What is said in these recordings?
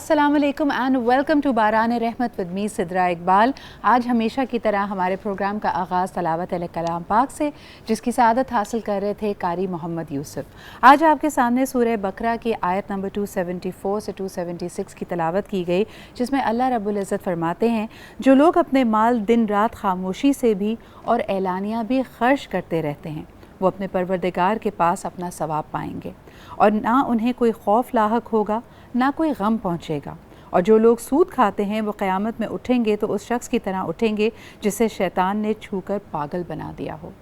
अस्सलाम वालेकुम and welcome to बारान रहमत विद मी सिद्रा इकबाल। आज हमेशा की तरह हमारे प्रोग्राम का आगाज़ तलावत कलाम पाक से, जिसकी सआदत हासिल कर रहे थे कारी मोहम्मद यूसुफ। आज आपके सामने सूरह बकरा की आयत नंबर 274 से 276 की तलावत की गई, जिसमें अल्लाह रब्बुल इज़्ज़त फरमाते हैं, जो लोग अपने माल दिन रात खामोशी से भी और एलानिया भी खर्च करते रहते हैं, वो अपने परवरदिगार के पास अपना सवाब पाएंगे और ना उन्हें कोई खौफ लाहक होगा, ना कोई गम पहुँचेगा। और जो लोग सूद खाते हैं वो क़यामत में उठेंगे तो उस शख्स की तरह उठेंगे जिसे शैतान ने छूकर पागल बना दिया हो।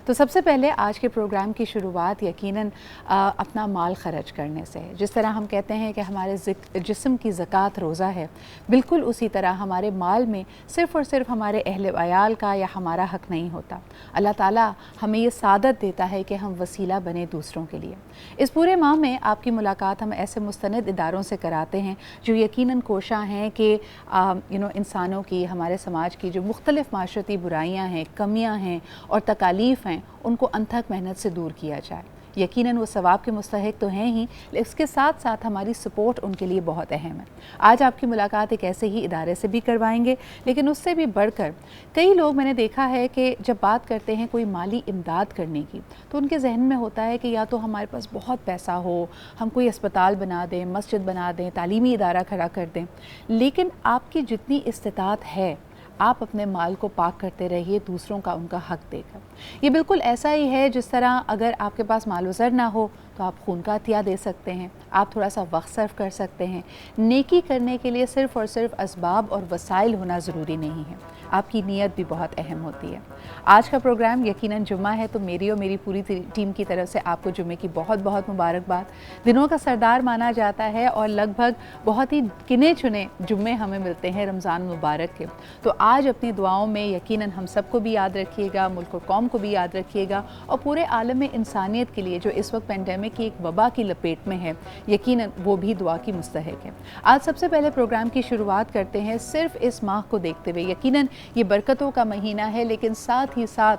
तो सबसे पहले आज के प्रोग्राम की शुरुआत यकीनन अपना माल खर्च करने से है। जिस तरह हम कहते हैं कि हमारे जिस्म की ज़कात रोज़ा है, बिल्कुल उसी तरह हमारे माल में सिर्फ़ और सिर्फ हमारे अहले वयाल का या हमारा हक़ नहीं होता। अल्लाह ताला हमें ये सादत देता है कि हम वसीला बने दूसरों के लिए। इस पूरे माह में आपकी मुलाकात हम ऐसे मुस्तनद इदारों से कराते हैं जो यकीनन कोशा हैं कि इंसानों की, हमारे समाज की जो मुख्तलिफ़ माशरती बुराइयाँ हैं, कमियाँ हैं और तकालीफ़ हैं, उनको अनथक मेहनत से दूर किया जाए। यकीनन वो सवाब के मुस्तहिक तो हैं ही, लेकिन इसके साथ साथ हमारी सपोर्ट उनके लिए बहुत अहम है। आज आपकी मुलाकात एक ऐसे ही इदारे से भी करवाएंगे, लेकिन उससे भी बढ़कर कई लोग मैंने देखा है कि जब बात करते हैं कोई माली इमदाद करने की, तो उनके जहन में होता है कि या तो हमारे पास बहुत पैसा हो, हम कोई अस्पताल बना दें, मस्जिद बना दें, तालीमी इदारा खड़ा कर दें। लेकिन आपकी जितनी इस्तिताअत है, आप अपने माल को पाक करते रहिए दूसरों का उनका हक़ देकर। ये बिल्कुल ऐसा ही है जिस तरह अगर आपके पास माल ज़र ना हो तो आप खून का अतिया दे सकते हैं, आप थोड़ा सा वक्त सर्व कर सकते हैं। नेकी करने के लिए सिर्फ़ और सिर्फ असबाब और वसाइल होना ज़रूरी नहीं है, आपकी नीयत भी बहुत अहम होती है। आज का प्रोग्राम यकीनन जुम्मा है, तो मेरी और मेरी पूरी टीम की तरफ से आपको जुम्मे की बहुत बहुत मुबारकबाद। दिनों का सरदार माना जाता है और लगभग बहुत ही गिने चुने जुम्मे हमें मिलते हैं रमज़ान मुबारक के। तो आज अपनी दुआओं में यकीनन हम सबको भी याद रखिएगा, मुल्क और कौम को भी याद रखिएगा, और पूरे आलम में इंसानियत के लिए जो इस वक्त पेंडेमिक की एक वबा की लपेट में है, यकीनन वो भी दुआ की मुस्तहिक है। आज सबसे पहले प्रोग्राम की शुरुआत करते हैं सिर्फ इस माह को देखते हुए। यकीनन ये बरकतों का महीना है, लेकिन साथ ही साथ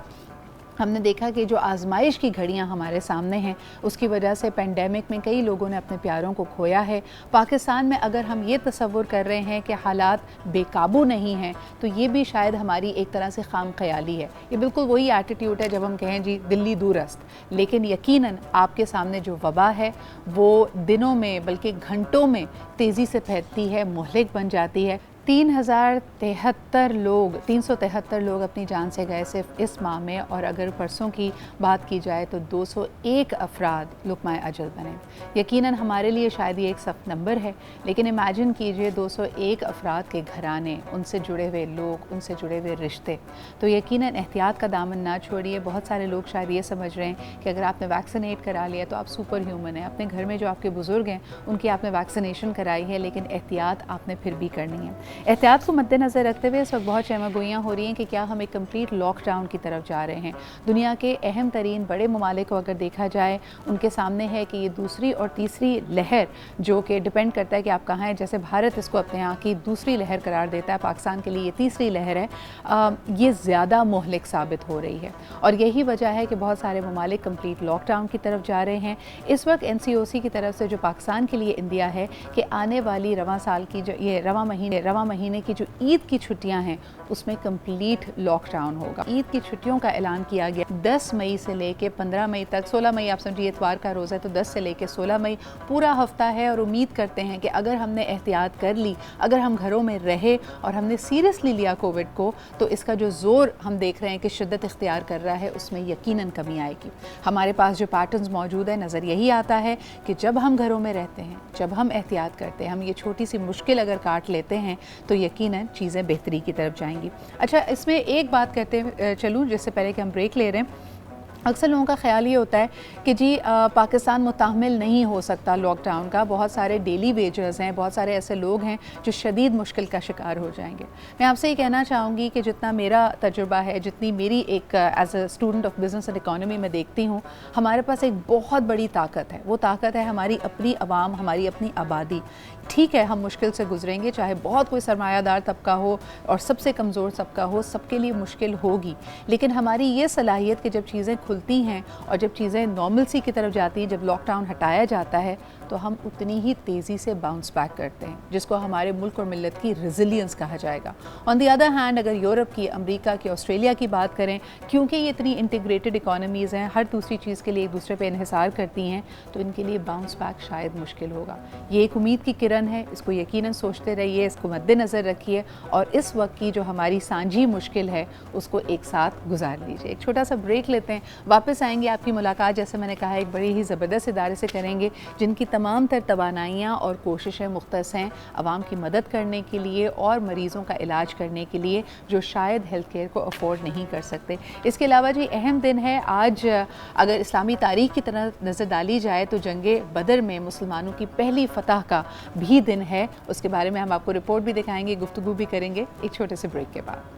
हमने देखा कि जो आजमाइश की घड़ियां हमारे सामने हैं, उसकी वजह से पेंडेमिक में कई लोगों ने अपने प्यारों को खोया है। पाकिस्तान में अगर हम ये तसव्वुर कर रहे हैं कि हालात बेकाबू नहीं हैं, तो ये भी शायद हमारी एक तरह से खाम ख्याली है। ये बिल्कुल वही एटीट्यूड है जब हम कहें जी दिल्ली दूरस्त, लेकिन यकीनन आपके सामने जो वबा है वो दिनों में बल्कि घंटों में तेज़ी से फैलती है, मुहलिक बन जाती है। 373 लोग अपनी जान से गए सिर्फ इस माह में, और अगर परसों की बात की जाए तो 201 अफराद लुक़माए अजल बने। यकीनन हमारे लिए शायद ये एक सख्त नंबर है, लेकिन इमेजिन कीजिए 201 अफराद के घराने, उनसे जुड़े हुए लोग, उनसे जुड़े हुए रिश्ते। तो यकीनन एहतियात का दामन ना छोड़िए। बहुत सारे लोग शायद ये समझ रहे हैं कि अगर आपने वैक्सीनेट करा लिया तो आप सुपर ह्यूमन हैं। अपने घर में जो आपके बुज़ुर्ग हैं उनकी आपने वैक्सीनेशन कराई है, लेकिन एहतियात आपने फिर भी करनी है। एहतियात को मद्देनज़र रखते हुए इस वक्त बहुत शहमगोइयाँ हो रही हैं कि क्या हम एक कंप्लीट लॉकडाउन की तरफ जा रहे हैं। दुनिया के अहम तरीन बड़े ममालिक को अगर देखा जाए, उनके सामने है कि ये दूसरी और तीसरी लहर, जो कि डिपेंड करता है कि आप कहाँ हैं, जैसे भारत इसको अपने यहाँ की दूसरी लहर करार देता है, पाकिस्तान के लिए ये तीसरी लहर है, ये ज़्यादा मुहलिक साबित हो रही है। और यही वजह है कि बहुत सारे ममालिक कंप्लीट लॉकडाउन की तरफ जा रहे हैं। इस वक्त NCOC की तरफ से जो पाकिस्तान के लिए इंदिया है कि आने वाली रवां साल की जो ये रवां महीने की जो ईद की छुट्टियां हैं, उसमें कंप्लीट लॉकडाउन होगा। ईद की छुट्टियों का ऐलान किया गया 10 मई से लेके 15 मई तक। 16 मई आप समझिए इतवार का रोज़ा है, तो 10 से लेके 16 मई पूरा हफ्ता है। और उम्मीद करते हैं कि अगर हमने एहतियात कर ली, अगर हम घरों में रहे और हमने सीरियसली लिया कोविड को, तो इसका जो ज़ोर हम देख रहे हैं कि शिद्दत इख्तियार कर रहा है, उसमें यकीनन कमी आएगी। हमारे पास जो पैटर्न्स मौजूद है, नज़र यही आता है कि जब हम घरों में रहते हैं, जब हम एहतियात करते हैं, हम ये छोटी सी मुश्किल अगर काट लेते हैं, तो यकीनन चीज़ें बेहतरी की तरफ जाएंगी। अच्छा, इसमें एक बात कहते चलूँ जिससे पहले कि हम ब्रेक ले रहे हैं। अक्सर लोगों का ख्याल ये होता है कि जी पाकिस्तान मुताहमिल नहीं हो सकता लॉकडाउन का। बहुत सारे डेली वेजर्स हैं, बहुत सारे ऐसे लोग हैं जो शदीद मुश्किल का शिकार हो जाएंगे। मैं आपसे ये कहना चाहूँगी कि जितना मेरा तजुर्बा है, जितनी मेरी एक as a student of business and economy में देखती हूँ, हमारे पास एक बहुत बड़ी ताकत है। वो ताकत है हमारी अपनी आवाम, हमारी अपनी आबादी। ठीक है, हम मुश्किल से गुजरेंगे, चाहे बहुत कोई सरमायादार तबका हो और सबसे कमज़ोर तबका हो, सबके लिए मुश्किल होगी। लेकिन हमारी ये सलाहियत कि जब चीज़ें खुलती हैं और जब चीज़ें नॉर्मलसी की तरफ जाती हैं, जब लॉकडाउन हटाया जाता है, तो हम उतनी ही तेज़ी से बाउंस बैक करते हैं, जिसको हमारे मुल्क और मिल्लत की रेजिलियंस कहा जाएगा। ऑन दी अदर हैंड, अगर यूरोप की, अमेरिका की, ऑस्ट्रेलिया की बात करें, क्योंकि ये इतनी इंटीग्रेटेड इकोनॉमीज़ हैं, हर दूसरी चीज़ के लिए एक दूसरे पे इन्हिसार करती हैं, तो इनके लिए बाउंस बैक शायद मुश्किल होगा। ये एक उम्मीद की किरण है, इसको यकीनन सोचते रहिए, इसको मद्देनज़र रखिए और इस वक्त की जो हमारी सांझी मुश्किल है उसको एक साथ गुजार लीजिए। एक छोटा सा ब्रेक लेते हैं, वापस आएंगे। आपकी मुलाकात, जैसे मैंने कहा, एक बड़ी ही ज़बरदस्त इदारे से करेंगे जिनकी तमाम तर तवानाइयाँ और कोशिशें मुख्तस हैं आवाम की मदद करने के लिए और मरीज़ों का इलाज करने के लिए जो शायद हेल्थ केयर को अफोर्ड नहीं कर सकते। इसके अलावा जी अहम दिन है आज। अगर इस्लामी तारीख़ की तरह नज़र डाली जाए तो जंगे बदर में मुसलमानों की पहली फतह का भी दिन है। उसके बारे में हम आपको रिपोर्ट भी दिखाएंगे, गुफ्तगू भी करेंगे एक छोटे से ब्रेक के बाद।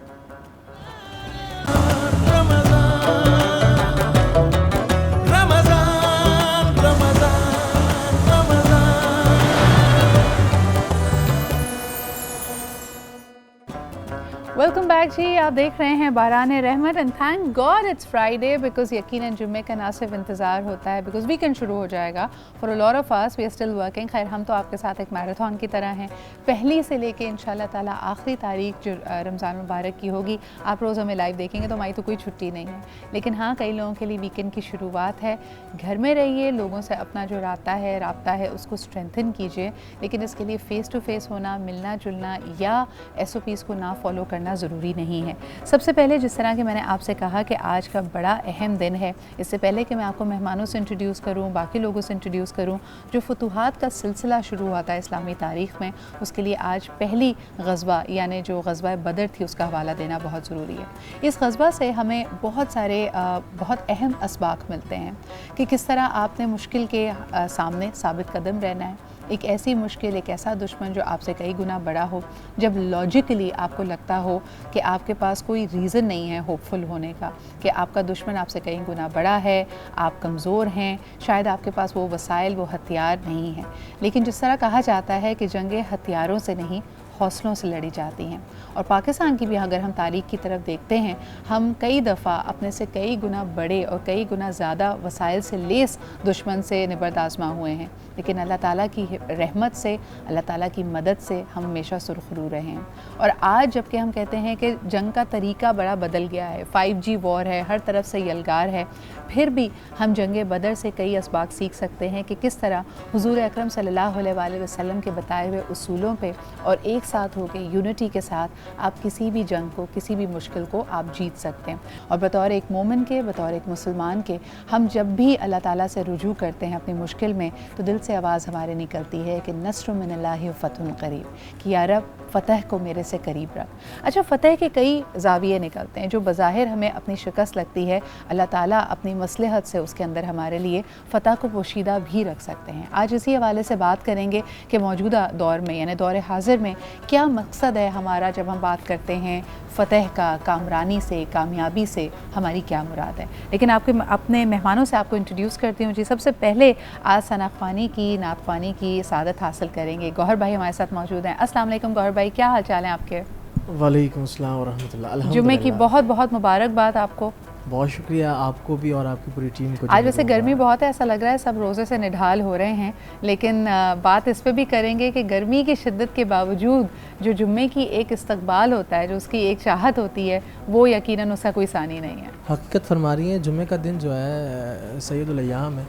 वेलकम बैक जी, आप देख रहे हैं बारान रहमत and thank God it's Friday, because यकीनन जुम्मे का ना सिर्फ इंतज़ार होता है, बिकॉज वीकेंड शुरू हो जाएगा for a lot of us, we are still working. खैर, हम तो आपके साथ एक मैराथन की तरह हैं, पहली से लेके इंशाल्लाह ताला आखिरी तारीख जो रमज़ान मुबारक की होगी, आप रोज़ हमें लाइव देखेंगे तो हमारी तो कोई छुट्टी नहीं है। लेकिन हाँ, कई लोगों के लिए वीकेंड की शुरुआत है। घर में रहिए, लोगों से अपना जो राब्ता है उसको स्ट्रेंथन कीजिए, लेकिन इसके लिए फ़ेस टू फेस होना, मिलना जुलना या SOPs को ना फॉलो करना ज़रूरी नहीं है। सबसे पहले, जिस तरह कि मैंने आपसे कहा कि आज का बड़ा अहम दिन है, इससे पहले कि मैं आपको मेहमानों से इंट्रोड्यूस करूं, बाकी लोगों से इंट्रोड्यूस करूं, जो फतूहात का सिलसिला शुरू हुआ था इस्लामी तारीख़ में, उसके लिए आज पहली ग़ज़वा यानी जो ग़ज़वा बदर थी उसका हवाला देना बहुत ज़रूरी है। इस ग़ज़वा से हमें बहुत सारे बहुत अहम असबाक मिलते हैं कि किस तरह आपने मुश्किल के सामने साबित कदम रहना है। एक ऐसी मुश्किल, एक ऐसा दुश्मन जो आपसे कई गुना बड़ा हो, जब लॉजिकली आपको लगता हो कि आपके पास कोई रीज़न नहीं है होपफुल होने का, कि आपका दुश्मन आपसे कई गुना बड़ा है, आप कमज़ोर हैं, शायद आपके पास वो वसाइल, वो हथियार नहीं हैं। लेकिन जिस तरह कहा जाता है कि जंगें हथियारों से नहीं, हौसलों से लड़ी जाती हैं। और पाकिस्तान की भी अगर हम तारीख़ की तरफ देखते हैं, हम कई दफ़ा अपने से कई गुना बड़े और कई गुना ज़्यादा वसाइल से लेस दुश्मन से निबर्द आज़मा हुए हैं, लेकिन अल्लाह ताला की रहमत से, अल्लाह ताला की मदद से हम हमेशा सुरखरू रहे हैं। और आज जबकि हम कहते हैं कि जंग का तरीका बड़ा बदल गया है, 5G वॉर है, हर तरफ से यलगार है, फिर भी हम जंग बदर से कई असबाक सीख सकते हैं कि किस तरह हुज़ूर अकरम सल्लल्लाहु अलैहि वसल्लम के बताए हुए उसूलों पे और एक साथ होकर यूनिटी के साथ आप किसी भी जंग को, किसी भी मुश्किल को आप जीत सकते हैं। और बतौर एक मोमिन के, बतौर एक मुसलमान के, हम जब भी अल्लाह ताला से रुजू करते हैं अपनी मुश्किल में, तो दिल से आवाज़ हमारे निकलती है कि नस्र मिनल्लाहि व फतहुन करीब, कि या रब फ़तह को मेरे से करीब रख। अच्छा, फ़तह के कई ज़ाविये निकलते हैं जो बज़ाहिर हमें अपनी शिकस्त लगती है, अल्लाह ताला अपनी मसलहत से उसके अंदर हमारे लिए फ़तह को पोशीदा भी रख सकते हैं। आज इसी हवाले से बात करेंगे कि मौजूदा दौर में यानी दौर हाज़िर में क्या मकसद है हमारा, जब हम बात करते हैं फ़तह का, कामरानी से, कामयाबी से हमारी क्या मुराद है। लेकिन अपने मेहमानों से आपको इंट्रोड्यूस करती हूँ जी। सबसे पहले आज सनाख्वानी की, नाख्वानी की सादत हासिल करेंगे। गौहर भाई हमारे साथ मौजूद हैं। अस्सलाम वालेकुम गौहर भाई, क्या हाल चाल है आपके? वालेकुम अस्सलाम व रहमतुल्लाह। अल्हम्दुलिल्लाह। जुम्मे की बहुत बहुत मुबारकबाद आपको। बहुत शुक्रिया आपको भी और आपकी पूरी टीम को। आज वैसे गर्मी बहुत है, ऐसा लग रहा है सब रोज़े से निढाल हो रहे हैं, लेकिन बात इस पे भी करेंगे कि गर्मी की शिद्दत के बावजूद जो जुम्मे की एक इस्तकबाल होता है, जो उसकी एक चाहत होती है, वो यकीनन उसका कोई सानी नहीं है। हकीकत फरमा रही है, जुम्मे का दिन जो है सैयदुल अय्याम है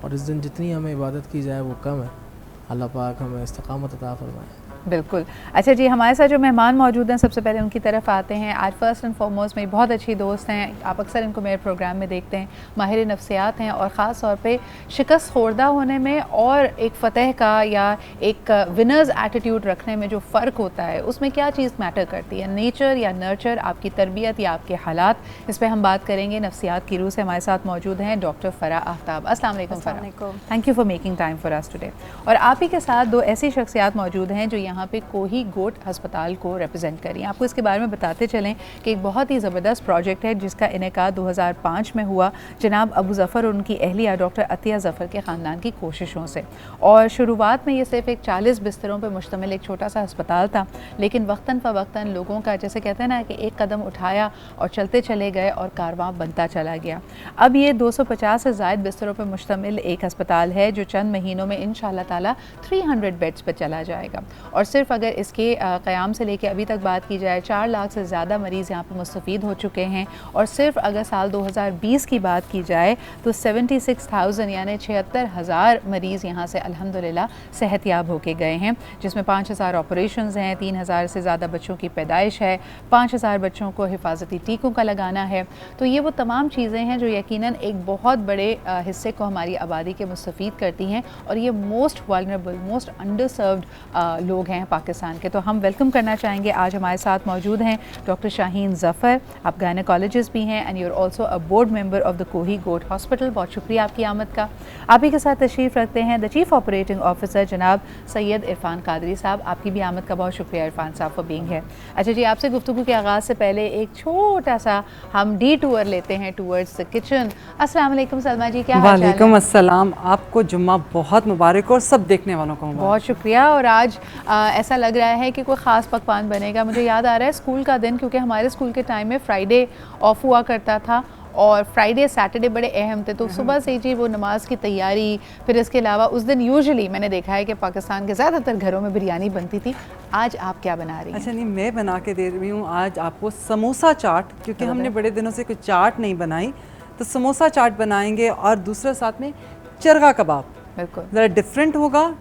और इस दिन जितनी हमें इबादत की जाए वो कम है। अल्लाह पाक हमें इस्तिकामत अता फरमाए। बिल्कुल। अच्छा जी, हमारे साथ जो मेहमान मौजूद हैं, सबसे पहले उनकी तरफ आते हैं। आज फ़र्स्ट एंड फॉरमोस्ट मेरी बहुत अच्छी दोस्त हैं, आप अक्सर इनको मेरे प्रोग्राम में देखते हैं, माहिर नफ्सियात हैं और ख़ास तौर पे शिकस्त खोर्दा होने में और एक फ़तह का या एक विनर्स एटीट्यूड रखने में जो फ़र्क होता है, उसमें क्या चीज़ मैटर करती है, नेचर या नर्चर, आपकी तरबियत या आपके हालात, इस पर हम बात करेंगे। नफ्सियात की रूह से हमारे साथ मौजूद हैं डॉक्टर फ़रा आफ्ताब। अस्सलाम वालेकुम Farah, thank you for making time for us today. और आप ही के साथ दो ऐसी शख्सियात मौजूद हैं जो यहाँ पे कोही गोट अस्पताल को रिप्रेजेंट कर रही हैं। आपको इसके बारे में बताते चलें कि एक बहुत ही ज़बरदस्त प्रोजेक्ट है जिसका इनेकाद 2005 में हुआ जनाब अबू ज़फ़र और उनकी अहलिया डॉक्टर अतिया ज़फ़र के ख़ानदान की कोशिशों से। और शुरुआत में ये सिर्फ एक 40 बिस्तरों पर मुश्तमिल एक छोटा सा अस्पताल था, लेकिन वक्तन फ़वक्तन लोगों का जैसे कहते हैं ना कि एक कदम उठाया और चलते चले गए और कारवां बनता चला गया। अब ये 250 से ज़ायद बिस्तरों पर मुश्तमिल एक अस्पताल है जो चंद महीनों में इंशाअल्लाह ताला 300 बेड्स पर चला जाएगा। और सिर्फ अगर इसके क़याम से लेकर अभी तक बात की जाए 4 लाख से ज़्यादा मरीज़ यहाँ पर मुस्तफ़ीद हो चुके हैं। और सिर्फ अगर साल 2020 की बात की जाए तो 76,000 यानी 76,000 मरीज़ यहाँ से अल्हम्दुलिल्लाह सेहतयाब होके गए हैं, जिसमें 5,000 ऑपरेशंस हैं, 3,000 से ज़्यादा बच्चों की पैदाइश है, 5,000 बच्चों को हिफाजती टीकों का लगाना है। तो ये वो तमाम चीज़ें हैं जो यकीनन एक बहुत बड़े हिस्से को हमारी आबादी के मुस्तफ़ीद करती हैं और ये मोस्ट वल्नरेबल, मोस्ट अंडरसर्व्ड लोग हैं पाकिस्तान के। तो हम वेलकम करना चाहेंगे, आज हमारे साथ मौजूद हैं डॉक्टर शाहीन ज़फ़र, आप गायनेकोलॉजिस्ट भी हैं and you are also a board member of the Koohi Goth hospital. बहुत शुक्रिया आपकी आमद का। आप ही के साथ तशरीफ़ रखते हैं द चीफ़ ऑपरेटिंग ऑफिसर जनाब सैयद इरफान कादरी साहब, आपकी भी आमद का बहुत शुक्रिया इरफान साहब फॉर बीइंग हियर। अच्छा जी, आपसे गुफ्तगू के आगाज़ से पहले एक छोटा सा हम डी टूर लेते हैं टूवर्ड्स द किचन। अस्सलाम वालेकुम सलमा जी, क्या हाल चाल है? वालेकुम अस्सलाम, आपको जुम्मा बहुत मुबारक और सब देखने वालों को मुबारक। बहुत शुक्रिया। और आज ऐसा लग रहा है कि कोई ख़ास पकवान बनेगा। मुझे याद आ रहा है स्कूल का दिन, क्योंकि हमारे स्कूल के टाइम में फ्राइडे ऑफ हुआ करता था और फ्राइडे सैटरडे बड़े अहम थे। तो सुबह से जी वो नमाज की तैयारी, फिर इसके अलावा उस दिन यूजुअली मैंने देखा है कि पाकिस्तान के ज़्यादातर घरों में बिरयानी बनती थी। आज आप क्या बना रही हैं? अच्छा नहीं, मैं बना के दे रही हूँ आज आपको समोसा चाट, क्योंकि हमने बड़े दिनों से कुछ चाट नहीं बनाई, तो समोसा चाट बनाएंगे। और दूसरा साथ में चरगा कबाब, बिल्कुल ज़रा डिफरेंट होगा।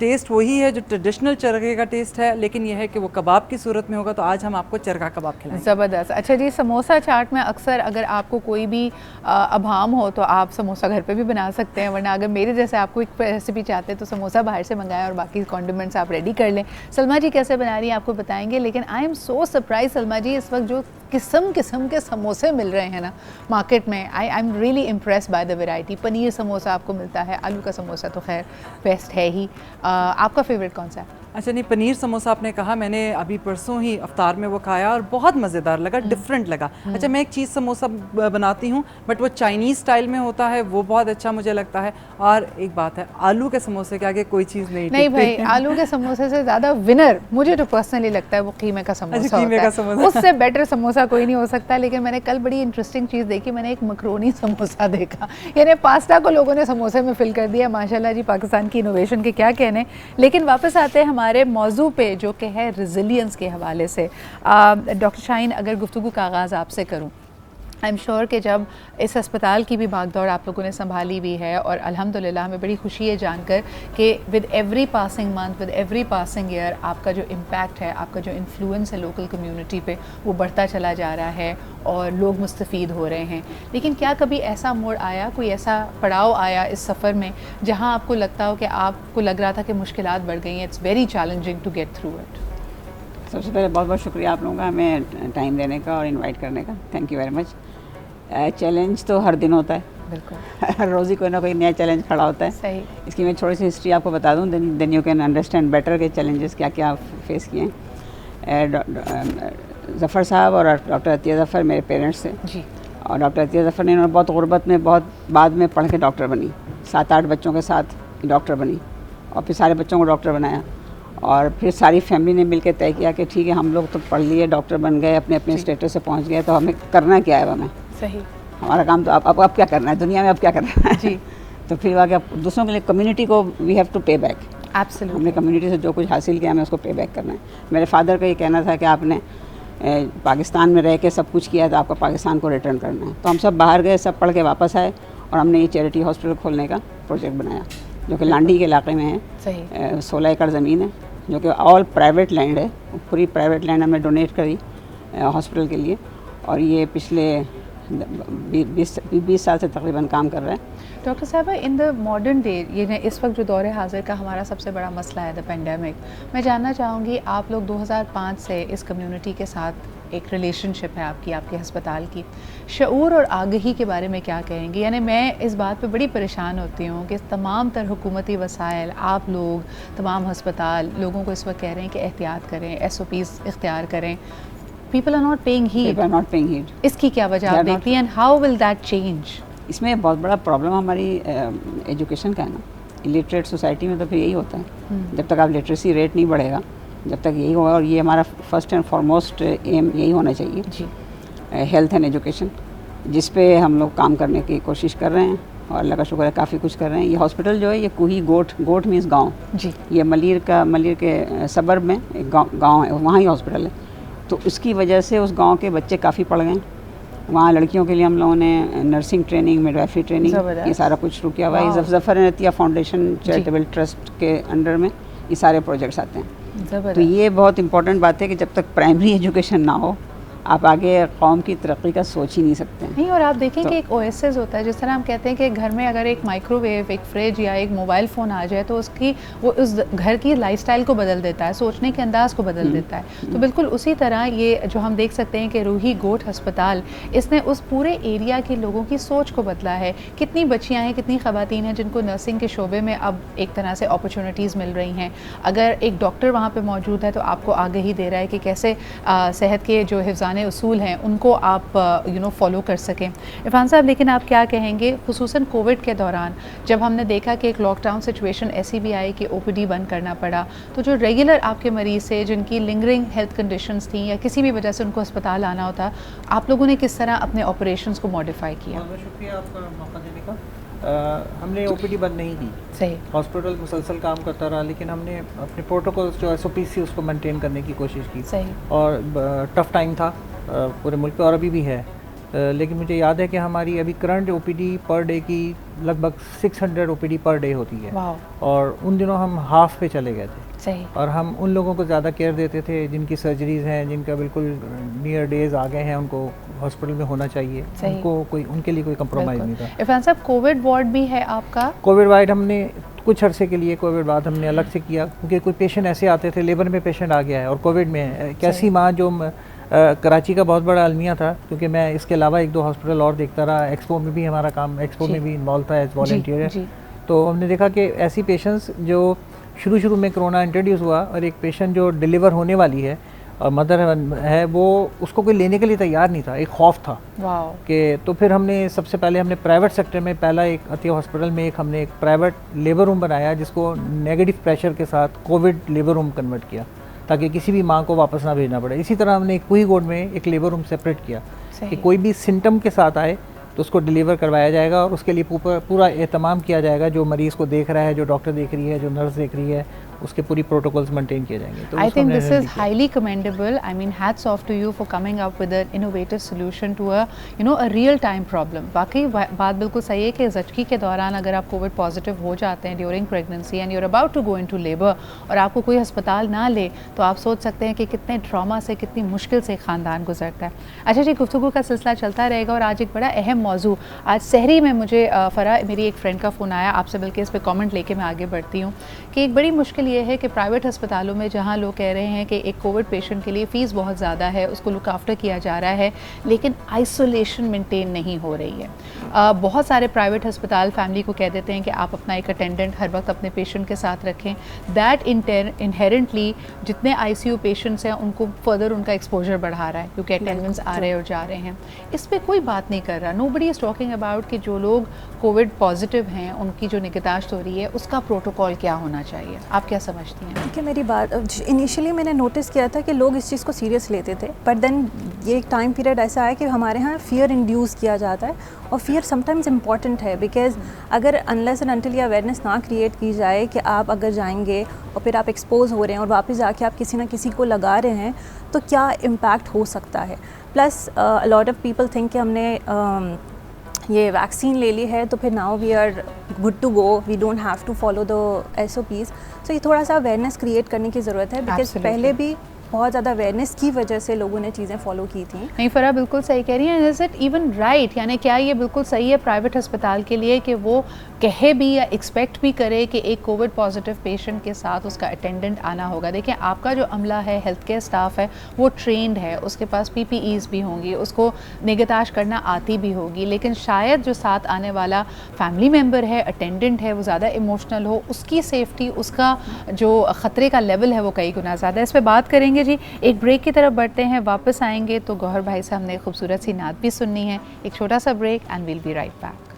टेस्ट वही है जो ट्रेडिशनल चरगे का टेस्ट है, लेकिन यह है कि वो कबाब की सूरत में होगा। तो आज हम आपको चरगा कबाब खिलाएंगे। ज़बरदस्त। अच्छा जी, समोसा चाट में अक्सर अगर आपको कोई भी अभाम हो तो आप समोसा घर पे भी बना सकते हैं, वरना अगर मेरे जैसे आपको एक रेसिपी चाहते हैं तो समोसा बाहर से मंगाएं और बाकी कॉन्डिमेंट्स आप रेडी कर लें। सलमा जी कैसे बना रही हैं आपको बताएंगे, लेकिन I am so surprise Salma ji, इस वक्त जो किस्म किस्म के समोसे मिल रहे हैं ना मार्केट में, I am really impress by the variety. Paneer samosa आपको मिलता है, आलू का समोसा तो खैर बेस्ट है ही। आपका फेवरेट कौन सा है? अच्छा नहीं, पनीर समोसा आपने कहा, मैंने अभी परसों ही अफ्तार में वो खाया और बहुत मज़ेदार लगा, डिफरेंट लगा। अच्छा, मैं एक चीज़ समोसा बनाती हूँ बट वो चाइनीज़ स्टाइल में होता है, वो बहुत अच्छा मुझे लगता है। और एक बात है, आलू के समोसे के आगे कोई चीज़ नहीं भाई, आलू के समोसे से ज़्यादा विनर मुझे तो पर्सनली लगता है वो कीमे का समोसा होता है। उससे बेटर समोसा कोई नहीं हो सकता। लेकिन मैंने कल बड़ी इंटरेस्टिंग चीज़ देखी, मैंने एक मकरोनी समोसा देखा, यानी पास्ता को लोगों ने समोसे में फिल कर दिया। माशाल्लाह जी, पाकिस्तान की इनोवेशन के क्या कहने। लेकिन वापस आते हैं हमारे मौजू पे जो कि है रेजिलियंस के हवाले से। डॉक्टर शाहीन, अगर गुफ्तगू का आगाज़ आपसे करूँ, आई एम श्योर कि जब इस अस्पताल की भी भागदौड़ आप लोगों ने संभाली भी है और अल्हम्दुलिल्लाह हमें बड़ी खुशी है जानकर कि with every passing month, with every passing year आपका जो इम्पैक्ट है, आपका जो इन्फ्लुएंस है लोकल कम्युनिटी पे, वो बढ़ता चला जा रहा है और लोग मुस्तफ़ीद हो रहे हैं। लेकिन क्या कभी ऐसा मोड़ आया, कोई ऐसा पड़ाव आया इस सफ़र में जहाँ आपको लगता हो कि आपको लग रहा था कि मुश्किलात बढ़ गई हैं, it's very challenging to get through it? सबसे पहले बहुत बहुत शुक्रिया आप लोगों का हमें टाइम देने का और इनवाइट करने का, thank you very much. Challenge तो हर दिन होता है, बिल्कुल हर रोज़ ही कोई ना कोई नया चैलेंज खड़ा होता है। सही। इसकी मैं थोड़ी सी हिस्ट्री आपको बता दूं, then you can understand better के चैलेंजेस क्या क्या फेस किए हैं। ज़फ़र साहब और डॉक्टर अतिया ज़फ़र मेरे पेरेंट्स थे जी। और डॉक्टर अतिया ज़फ़र ने बहुत गुर्बत में बहुत बाद में पढ़ के डॉक्टर बनी, 7-8 बच्चों के साथ डॉक्टर बनी और फिर सारे बच्चों को डॉक्टर बनाया। और फिर सारी फैमिली ने मिलकर तय किया कि ठीक है, हम लोग तो पढ़ लिए, डॉक्टर बन गए, अपने अपने स्टेटस से पहुंच गए, तो हमें करना क्या है, हमें सही हमारा काम तो अब क्या करना है दुनिया में, अब क्या करना है जी। तो फिर आगे दूसरों के लिए कम्युनिटी को वी हैव टू पे बैक। एब्सोल्युटली। हमने कम्युनिटी से जो कुछ हासिल किया हमें उसको पे बैक करना है। मेरे फादर का ये कहना था कि आपने पाकिस्तान में रह के सब कुछ किया तो आपको पाकिस्तान को रिटर्न करना है। तो हम सब बाहर गए, सब पढ़ के वापस आए और हमने ये चैरिटी हॉस्पिटल खोलने का प्रोजेक्ट बनाया, जो कि लांडी के इलाके में है। सही। 16 एकड़ ज़मीन है, जो कि ऑल प्राइवेट लैंड है, पूरी प्राइवेट लैंड हमने डोनेट करी हॉस्पिटल के लिए। और ये पिछले 20 साल से तकरीबन काम कर रहे हैं। डॉक्टर साहब, इन द मॉडर्न डे, ये इस वक्त जो दौर हाज़िर का हमारा सबसे बड़ा मसला है द पेंडेमिक, मैं जानना चाहूँगी आप लोग 2005 से इस कम्युनिटी के साथ एक रिलेशनशिप है आपकी, आपके अस्पताल की, शऊर और आगही के बारे में क्या कहेंगे? यानी मैं इस बात पे बड़ी परेशान होती हूँ कि तमाम तर हुकूमती वसाइल, आप लोग, तमाम अस्पताल लोगों को इस वक्त कह रहे हैं कि एहतियात करें, SOPs इख्तियार करें। People are not paying heed. People are not paying heed. इसकी क्या वजह आप देखती हैं? How will that change? इसमें बहुत बड़ा प्रॉब्लम हमारी एजुकेशन का है ना। इलिटरेट सोसाइटी में तो फिर यही होता है, जब तक आप लिटरेसी रेट नहीं बढ़ेगा, जब तक यही होगा, और ये हमारा फर्स्ट एंड फॉरमोस्ट एम यही होना चाहिए जी, हेल्थ एंड एजुकेशन, जिस पे हम लोग काम करने की कोशिश कर रहे हैं और अल्लाह का शुक्र है काफ़ी कुछ कर रहे हैं। ये हॉस्पिटल जो है ये कुही गोट मीन्स गांव जी, ये मलिर के सबर्ब में एक गाँव है, वहाँ ही हॉस्पिटल है। तो उसकी वजह से उस गाँव के बच्चे काफ़ी पढ़ गए। वहाँ लड़कियों के लिए हम लोगों ने नर्सिंग ट्रेनिंग, मिडवाइफरी ट्रेनिंग, ये सारा कुछ शुरू किया हुआ है। Zafar Atiya foundation charitable trust के अंडर में ये सारे प्रोजेक्ट्स आते हैं। तो ये बहुत इंपॉर्टेंट बात है कि जब तक प्राइमरी एजुकेशन ना हो, आप आगे कौम की तरक्की का सोच ही नहीं सकते हैं। नहीं, और आप देखें कि एक ओएसएस होता है, जिस तरह हम कहते हैं कि घर में अगर एक माइक्रोवेव, एक फ्रिज या एक मोबाइल फ़ोन आ जाए तो वो उस घर की लाइफस्टाइल को बदल देता है, सोचने के अंदाज़ को बदल देता है। तो बिल्कुल उसी तरह ये जो हम देख सकते हैं कि रूही गोट अस्पताल, इसने उस पूरे एरिया के लोगों की सोच को बदला है। कितनी बच्चियाँ हैं, कितनी ख़वातीन हैं जिनको नर्सिंग के शोबे में अब एक तरह से अपॉर्चुनिटीज़ मिल रही हैं। अगर एक डॉक्टर वहाँ पर मौजूद है तो आपको आगाही दे रहा है कि कैसे सेहत के जो हिफ्ज़ान उसूल हैं उनको आप फॉलो कर सकें। इरफान साहब, लेकिन आप क्या कहेंगे खुसूसन कोविड के दौरान, जब हमने देखा कि एक लॉकडाउन सिचुएशन ऐसी भी आई कि OPD बंद करना पड़ा, तो जो रेगुलर आपके मरीज़ से जिनकी लिंगरिंग हेल्थ कंडीशंस थी या किसी भी वजह से उनको अस्पताल आना होता, आप लोगों ने किस तरह अपने ऑपरेशंस को मॉडिफाई किया? बहुत शुक्रिया आपका मौका देने का। हमने OPD बंद नहीं की, सही, हॉस्पिटल मुसलसल काम करता रहा, लेकिन हमने अपने प्रोटोकॉल्स जो SOPs थी उसको मेंटेन करने की कोशिश की। सही, और टफ़ टाइम था पूरे मुल्क पे और अभी भी है, लेकिन मुझे याद है कि हमारी अभी करंट OPD पर डे की लगभग 600 OPD पर डे होती है। और उन दिनों हम हाफ पे चले गए थे। सही, और हम उन लोगों को ज़्यादा केयर देते थे जिनकी सर्जरीज़ हैं, जिनका बिल्कुल नियर डेज आ गए हैं, उनको हॉस्पिटल में होना चाहिए, उनके लिए कोई कंप्रोमाइज़ नहीं था। इरफान साहब, कोविड वार्ड भी है आपका? कोविड वार्ड हमने कुछ अरसे के लिए कोविड वार्ड हमने अलग से किया, क्योंकि कोई पेशेंट ऐसे आते थे, लेबर में पेशेंट आ गया है और कोविड में है। एक ऐसी माँ जो कराची का बहुत बड़ा अलमिया था, क्योंकि मैं इसके अलावा 1-2 हॉस्पिटल और देखता रहा, एक्सपो में भी हमारा काम, एक्सपो में भी इन्वॉल्व था एज वॉलंटियर। तो हमने देखा कि ऐसी पेशेंट्स जो शुरू में कोरोना इंट्रोड्यूस हुआ और एक पेशेंट जो डिलीवर होने वाली है और मदर है, वो उसको कोई लेने के लिए तैयार नहीं था, एक खौफ था कि। तो फिर हमने सबसे पहले हमने प्राइवेट सेक्टर में पहला एक अतिया हॉस्पिटल में हमने एक प्राइवेट लेबर रूम बनाया, जिसको नेगेटिव प्रेशर के साथ कोविड लेबर रूम कन्वर्ट किया, ताकि किसी भी माँ को वापस ना भेजना पड़े। इसी तरह हमने कुही गोड में एक लेबर रूम सेपरेट किया कि कोई भी सिम्टम के साथ आए तो उसको डिलीवर करवाया जाएगा और उसके लिए पूरा एहतमाम किया जाएगा। जो मरीज़ को देख रहा है, जो डॉक्टर देख रही है, जो नर्स देख रही है, उसके पूरी प्रोटोकॉल्स मेंटेन किए जाएंगे। तो I think this is highly commendable. I mean hats off to you for coming up with an innovative solution to a real time problem. वाकई बात बिल्कुल सही है कि ज़चकी के दौरान अगर आप कोविड पॉजिटिव हो जाते हैं during pregnancy and you're about to go into labour और आपको कोई अस्पताल ना ले, तो आप सोच सकते हैं कि कितने ट्रॉमा से, कितनी मुश्किल से ख़ानदान गुजरता है। अच्छा जी, गुफ्तगू का सिलसिला चलता रहेगा और आज एक बड़ा अहम मौजू, आज सहरी में मुझे फ़रा मेरी एक फ्रेंड का फ़ोन आया, आपसे बल्कि इस पर कॉमेंट लेके मैं आगे बढ़ती हूँ कि एक बड़ी मुश्किल ये है कि प्राइवेट अस्पतालों में जहाँ लोग कह रहे हैं कि एक कोविड पेशेंट के लिए फ़ीस बहुत ज़्यादा है, उसको लुक आफ्टर किया जा रहा है, लेकिन आइसोलेशन मेंटेन नहीं हो रही है। बहुत सारे प्राइवेट अस्पताल फैमिली को कह देते हैं कि आप अपना एक अटेंडेंट हर वक्त अपने पेशेंट के साथ रखें। दैट इनहेरेंटली जितने ICU पेशेंट्स हैं उनको फर्दर उनका एक्सपोजर बढ़ा रहा है, क्योंकि अटेंडेंट्स आ रहे और जा रहे हैं। इस पर कोई बात नहीं कर रहा। नोबडी इज़ टॉकिंग अबाउट कि जो लोग कोविड पॉजिटिव हैं उनकी जो निगहदाश्त हो रही है उसका प्रोटोकॉल क्या होना चाहिए। आप क्या समझती हैं? देखिए, मेरी बात इनिशियली मैंने नोटिस किया था कि लोग इस चीज़ को सीरियस लेते थे, बट देन ये एक टाइम पीरियड ऐसा है कि हमारे यहाँ फियर इंड्यूस किया जाता है और फियर समटाइम्स इम्पॉर्टेंट है, बिकॉज अगर अनलेस एंड अनटिल ये अवेयरनेस ना क्रिएट की जाए कि आप अगर जाएंगे और फिर आप एक्सपोज हो रहे हैं और वापस जाके आप किसी ना किसी को लगा रहे हैं तो क्या इम्पैक्ट हो सकता है। Plus lot of people think कि हमने ये वैक्सीन ले ली है तो फिर now we are good to go, we don't have to follow the SOPs। So ये थोड़ा सा अवेयरनेस क्रिएट करने की ज़रूरत है, बिकॉज पहले भी बहुत ज़्यादा अवेयरनेस की वजह से लोगों ने चीज़ें फॉलो की थी। नहीं फरा बिल्कुल सही कह रही हैं। इज इट इवन राइट, यानी क्या ये बिल्कुल सही है प्राइवेट अस्पताल के लिए कि वो कहे भी या एक्सपेक्ट भी करे कि एक कोविड पॉजिटिव पेशेंट के साथ उसका अटेंडेंट आना होगा? देखिए आपका जो अमला है, हेल्थ केयर स्टाफ है, वो ट्रेंड है, उसके पास PPEs भी होंगी, उसको निगहदाश्त करना आती भी होगी, लेकिन शायद जो साथ आने वाला फैमिली मेम्बर है, अटेंडेंट है, वो ज़्यादा इमोशनल हो, उसकी सेफ्टी, उसका जो ख़तरे का लेवल है वो कई गुना ज़्यादा है। इस पर बात करेंगे जी। एक ब्रेक की तरफ बढ़ते हैं, वापस आएंगे तो गौहर भाई से हमने खूबसूरत सी नात भी सुननी है। एक छोटा सा break and we'll be right back.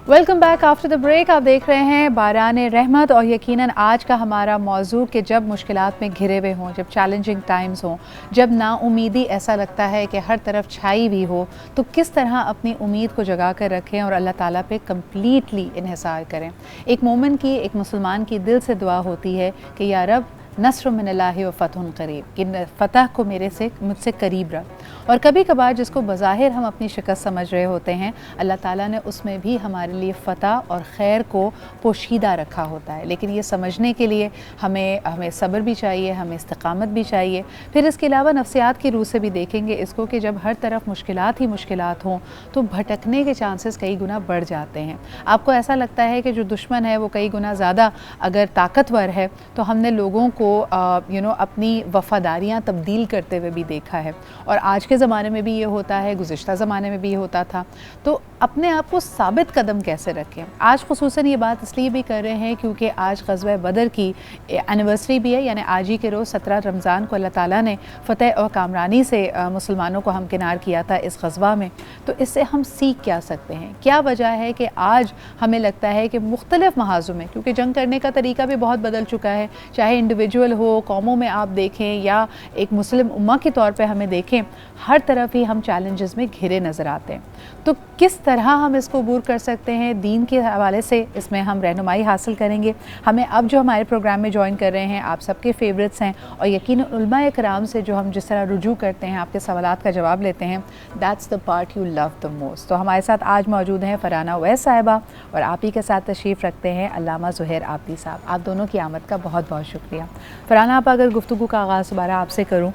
Welcome back after the break. आप देख रहे हैं बारान रहमत और यकीनन आज का हमारा मौजू कि जब मुश्किलात में घिरे हुए हों, जब चैलेंजिंग टाइम्स हों, जब नाउमीदी ऐसा लगता है कि हर तरफ छाई भी हो, तो किस तरह अपनी उम्मीद को जगा कर रखें और अल्लाह ताला पे कम्प्लीटली इन्हिसार करें। एक मोमिन की, एक मुसलमान की दिल से दुआ होती है कि या रब नस्र मिनल्लाहि व फ़तहुन क़रीब, कि फ़तह को मुझसे करीब रख। और कभी कभार जिसको बज़ाहिर हम अपनी शिकस्त समझ रहे होते हैं, अल्लाह ताला ने उसमें भी हमारे लिए फ़तह और खैर को पोशीदा रखा होता है। लेकिन ये समझने के लिए हमें सब्र भी चाहिए, हमें इस्तिक़ामत भी चाहिए। फिर इसके अलावा नफ्सियात की रूह से भी देखेंगे इसको कि जब हर तरफ मुश्किलात ही मुश्किलात हों तो भटकने के चांसेस कई गुना बढ़ जाते हैं। आपको ऐसा लगता है कि जो दुश्मन है वो कई गुना ज़्यादा अगर ताकतवर है, तो हमने लोगों को अपनी वफ़ादारियाँ तब्दील करते हुए भी देखा है, और आज के ज़माने में भी ये होता है, गुज़िश्ता ज़माने में भी ये होता था। तो अपने आप को साबित कदम कैसे रखें? आज ख़ुसूसन ये बात इसलिए भी कर रहे हैं क्योंकि आज ग़ज़वा बदर की एनिवर्सरी भी है, यानी आज ही के रोज़ 17 रमज़ान को अल्लाह ताला ने फ़तह और कामरानी से मुसलमानों को हमकिनार किया था इस ग़ज़वा में। तो इससे हम सीख क्या सकते हैं? क्या वजह है कि आज हमें लगता है कि मुख्तलिफ़ महाज़ों में, क्योंकि जंग करने का तरीका भी बहुत बदल चुका है, चाहे इंडिविजुअल हो, कौमों में आप देखें या एक मुस्लिम उम्मा के तौर पे हमें देखें, हर तरफ ही हम चैलेंजेस में घिरे नज़र आते हैं। तो किस तरह हम इसको अबूर कर सकते हैं? दीन के हवाले से इसमें हम रहनुमाई हासिल करेंगे। हमें अब जो हमारे प्रोग्राम में ज्वाइन कर रहे हैं, आप सबके फेवरेट्स हैं, और यकीनन उलमा इकराम से जो हम जिस तरह रुजू करते हैं, आपके सवालात का जवाब लेते हैं, that's the part you love the most. तो हमारे साथ आज मौजूद हैं फ़रहाना उवैस साहिबा, और आप ही के साथ तशरीफ़ रखते हैं अल्लामा ज़ुहैर आबदी साहब। आप दोनों की आमद का बहुत बहुत शुक्रिया। फ़रहाना, आप अगर गुफ्तगू का आगाज़ दोबारा आपसे करूँ,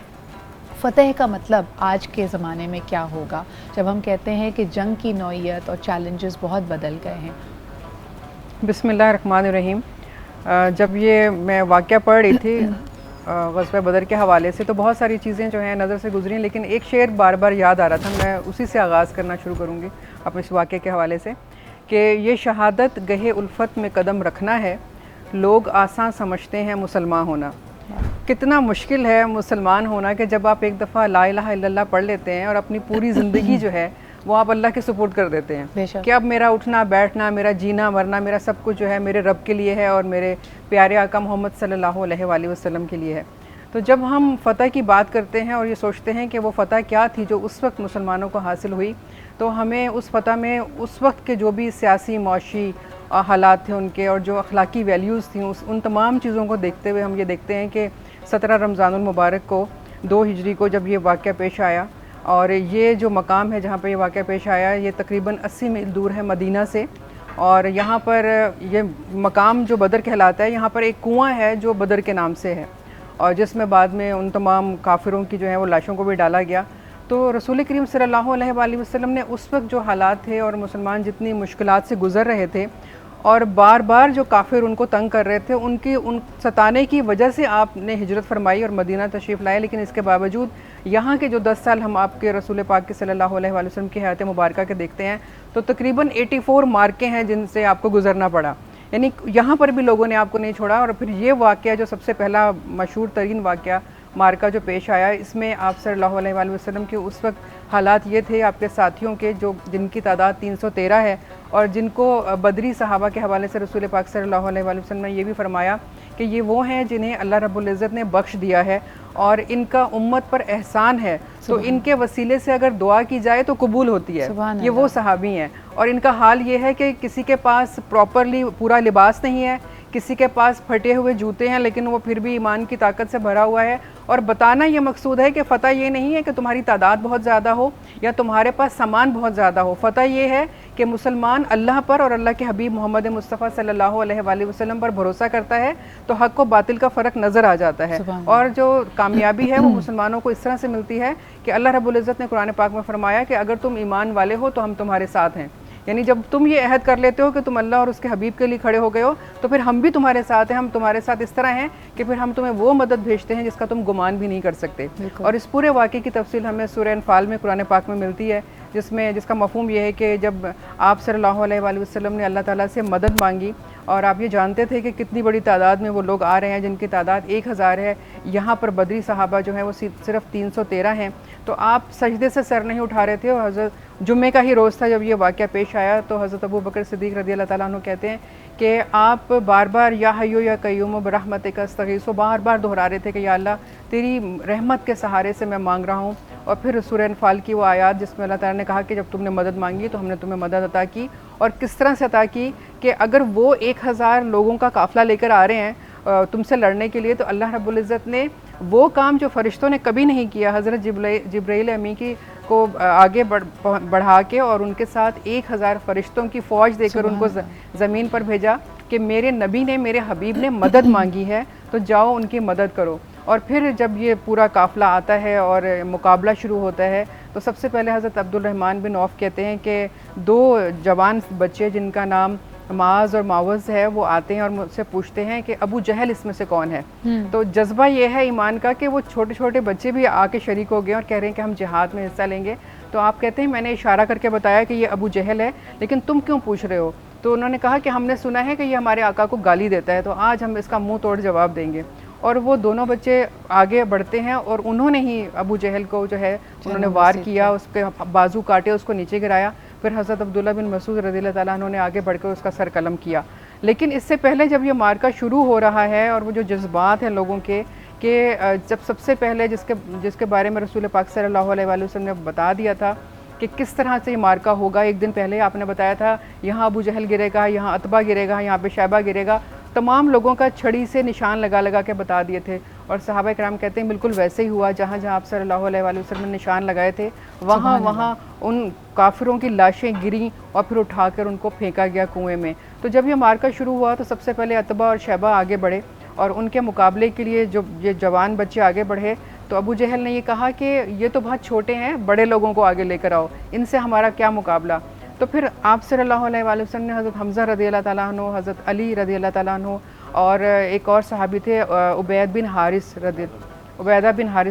फ़तह का मतलब आज के ज़माने में क्या होगा जब हम कहते हैं कि जंग की नौइयत और चैलेंजेस बहुत बदल गए हैं? बिस्मिल्लाहिर्रहमानिर्रहीम। जब ये मैं वाक़या पढ़ रही थी ग़ज़वा बदर के हवाले से, तो बहुत सारी चीज़ें जो हैं नज़र से गुजरी, लेकिन एक शेर बार बार याद आ रहा था, मैं उसी से आगाज़ करना शुरू करूँगी अपने इस वाक़े के हवाले से, कि ये शहादत गहे उल्फत में कदम रखना है, लोग आसान समझते हैं मुसलमान होना। कितना मुश्किल है मुसलमान होना कि जब आप एक दफ़ा ला इलाहा इल्लल्लाह पढ़ लेते हैं और अपनी पूरी ज़िंदगी जो है वो आप अल्लाह के सुपुर्द कर देते हैं कि अब मेरा उठना बैठना, मेरा जीना मरना, मेरा सब कुछ जो है मेरे रब के लिए है और मेरे प्यारे आका मोहम्मद सल्लल्लाहु अलैहि वसल्लम के लिए है। तो जब हम फ़तह की बात करते हैं और ये सोचते हैं कि वो फ़तह क्या थी जो उस वक्त मुसलमानों को हासिल हुई, तो हमें उस फ़तह में उस वक्त के जो भी सियासी मौशी हालात थे उनके और जो अखलाकी वैल्यूज़ थी उन तमाम चीज़ों को देखते हुए हम ये देखते हैं कि 17 रमज़ानुल मुबारक को 2 हिजरी को जब ये वाक़या पेश आया, और ये जो मकाम है जहाँ पर ये वाक़या पेश आया, ये तकरीबन 80 मील दूर है मदीना से, और यहाँ पर ये मकाम जो बदर कहलाता है, यहाँ पर एक कुआं है जो बदर के नाम से है, और जिसमें बाद में उन तमाम काफिरों की जो है वो लाशों को भी डाला गया। तो रसूल करीम सल्लल्लाहु अलैहि वसल्लम ने उस वक्त जो हालात थे और मुसलमान जितनी मुश्किलात से गुज़र रहे थे और बार बार जो काफिर उनको तंग कर रहे थे, उन सताने की वजह से आपने हिजरत फरमाई और मदीना तशरीफ़ लाए। लेकिन इसके बावजूद यहाँ के जो 10 साल हम आपके रसूल पाक के सल्लल्लाहु अलैहि वसल्लम की हयात मुबारक के देखते हैं, तो तकरीबन 84 मार्के हैं जिनसे आपको गुजरना पड़ा, यानी यहाँ पर भी लोगों ने आपको नहीं छोड़ा। और फिर ये वाक़या जो सबसे पहला मशहूर तरीन वाक़या मार्का जो पेश आया, इसमें आप सल्लल्लाहु अलैहि वसल्लम के उस वक्त हालात ये थे आपके साथियों के जिनकी तादाद 313 है, और जिनको बदरी सहाबा के हवाले से रसूल पाक सल्लल्लाहु अलैहि वसल्लम ने ये भी फरमाया कि ये वो हैं जिन्हें अल्लाह रब्बुल इज़्ज़त ने बख्श दिया है और इनका उम्मत पर एहसान है, तो इनके वसीले से अगर दुआ की जाए तो कबूल होती है। ये वो सहाबी हैं। और इनका हाल ये है कि किसी के पास प्रॉपरली पूरा लिबास नहीं है, किसी के पास फटे हुए जूते हैं, लेकिन वो फिर भी ईमान की ताकत से भरा हुआ है। और बताना ये मकसूद है कि फ़तह ये नहीं है कि तुम्हारी तादाद बहुत ज़्यादा हो या तुम्हारे पास सामान बहुत ज़्यादा हो। फ़तह ये है कि मुसलमान अल्लाह पर और अल्लाह के हबीब मोहम्मद मुस्तफ़ा सल्लल्लाहु अलैहि वसल्लम पर भरोसा करता है तो हक़ व बातिल का फ़र्क नज़र आ जाता है। और जो कामयाबी है वो मुसलमानों को इस तरह से मिलती है कि अल्लाह रब्बुल इज़्ज़त ने कुरान पाक में फ़रमाया कि अगर तुम ईमान वाले हो तो हम तुम्हारे साथ हैं। यानी जब तुम ये अहद कर लेते हो कि तुम अल्लाह और उसके हबीब के लिए खड़े हो गए हो तो फिर हम भी तुम्हारे साथ हैं। हम तुम्हारे साथ इस तरह हैं कि फिर हम तुम्हें वो मदद भेजते हैं जिसका तुम गुमान भी नहीं कर सकते। और इस पूरे वाक़े की तफसील हमें सूरह अनफाल में कुरान पाक में मिलती है, जिसका मफ़हूम ये है कि जब आप सल्लल्लाहु अलैहि वसल्लम ने अल्लाह ताला से मदद मांगी और आप ये जानते थे कि कितनी बड़ी तादाद में वो लोग आ रहे हैं जिनकी तादाद 1000 है, यहाँ पर बदरी सहाबा जो हैं वो सिर्फ 313 हैं, तो आप सजदे से सर नहीं उठा रहे थे। और हज़रत जुम्मे का ही रोज़ था जब ये वाक़या पेश आया तो हज़रत अबू बकर सिद्दीक़ रज़ी अल्लाह ताला अन्हु कहते हैं कि आप बार बार या हय्यु या क़य्यूम बिरहमतिक अस्तगीसु बार बार दोहरा रहे थे कि या अल्लाह तेरी रहमत के सहारे से मैं मांग रहा हूँ। और फिर सूरह अनफाल की वो आयत जिसमें अल्लाह ताला ने कहा कि जब तुमने मदद मांगी तो हमने तुम्हें मदद अता की, और किस तरह से अता की कि अगर वो 1000 लोगों का काफ़िला लेकर आ रहे हैं तुमसे लड़ने के लिए तो अल्लाह रब्बुल इज़्ज़त ने वो काम जो फ़रिश्तों ने कभी नहीं किया, हज़रत जिब्राईल अमी को आगे बढ़ा के और उनके साथ 1000 फ़रिश्तों की फ़ौज देकर उनको ज़मीन पर भेजा कि मेरे नबी ने, मेरे हबीब ने मदद मांगी है तो जाओ उनकी मदद करो। और फिर जब ये पूरा काफ़िला आता है और मुकाबला शुरू होता है तो सबसे पहले हज़रत अब्दुल रहमान बिन औफ़ कहते हैं कि 2 जवान बच्चे जिनका नाम माज और मावज़ है वो आते हैं और मुझसे पूछते हैं कि अबू जहल इसमें से कौन है। तो जज्बा ये है ईमान का कि वो छोटे छोटे बच्चे भी आके शरीक हो गए और कह रहे हैं कि हम जिहाद में हिस्सा लेंगे। तो आप कहते हैं मैंने इशारा करके बताया कि ये अबू जहल है, लेकिन तुम क्यों पूछ रहे हो? तो उन्होंने कहा कि हमने सुना है कि ये हमारे आका को गाली देता है, तो आज हम इसका मुँह तोड़ जवाब देंगे। और वो दोनों बच्चे आगे बढ़ते हैं और उन्होंने ही अबू जहल को जो है उन्होंने वार किया, उसके बाजू काटे, उसको नीचे गिराया। फिर हज़रत अब्दुल्ला बिन मसूद रज़ियल्लाहु ताला अन्हु ने आगे बढ़कर उसका सर कलम किया। लेकिन इससे पहले जब ये मार्का शुरू हो रहा है और वो जो जज्बात हैं लोगों के कि जब सबसे पहले जिसके बारे में रसूल पाक सल्लल्लाहु अलैहि वसल्लम ने बता दिया था कि किस तरह से ये मार्का होगा, एक दिन पहले आपने बताया था यहाँ अबू जहल गिरेगा, यहाँ अतबा गिरेगा, यहाँ पे शैबा गिरेगा, तमाम लोगों का छड़ी से निशान लगा लगा के बता दिए थे। और सहाबा कराम कहते हैं बिल्कुल वैसे ही हुआ, जहाँ जहाँ आप सल्लल्लाहु अलैहि वसल्लम ने निशान लगाए थे वहाँ उन काफिरों की लाशें गिरी और फिर उठाकर उनको फेंका गया कुएं में। तो जब ये मार्का शुरू हुआ तो सबसे पहले अतबा और शैबा आगे बढ़े और उनके मुकाबले के लिए जो ये जवान बच्चे आगे बढ़े तो अबू जहल ने ये कहा कि ये तो बहुत छोटे हैं, बड़े लोगों को आगे लेकर आओ, इनसे हमारा क्या मुकाबला। तो फिर आप सल्लल्लाहु अलैहि वसल्लम ने हज़रत हमज़ा रज़ियल्लाहु ताला अन्हु, हज़रत अली रज़ियल्लाहु ताला अन्हु और एक और सहाबी थे उबैदा बिन हारिस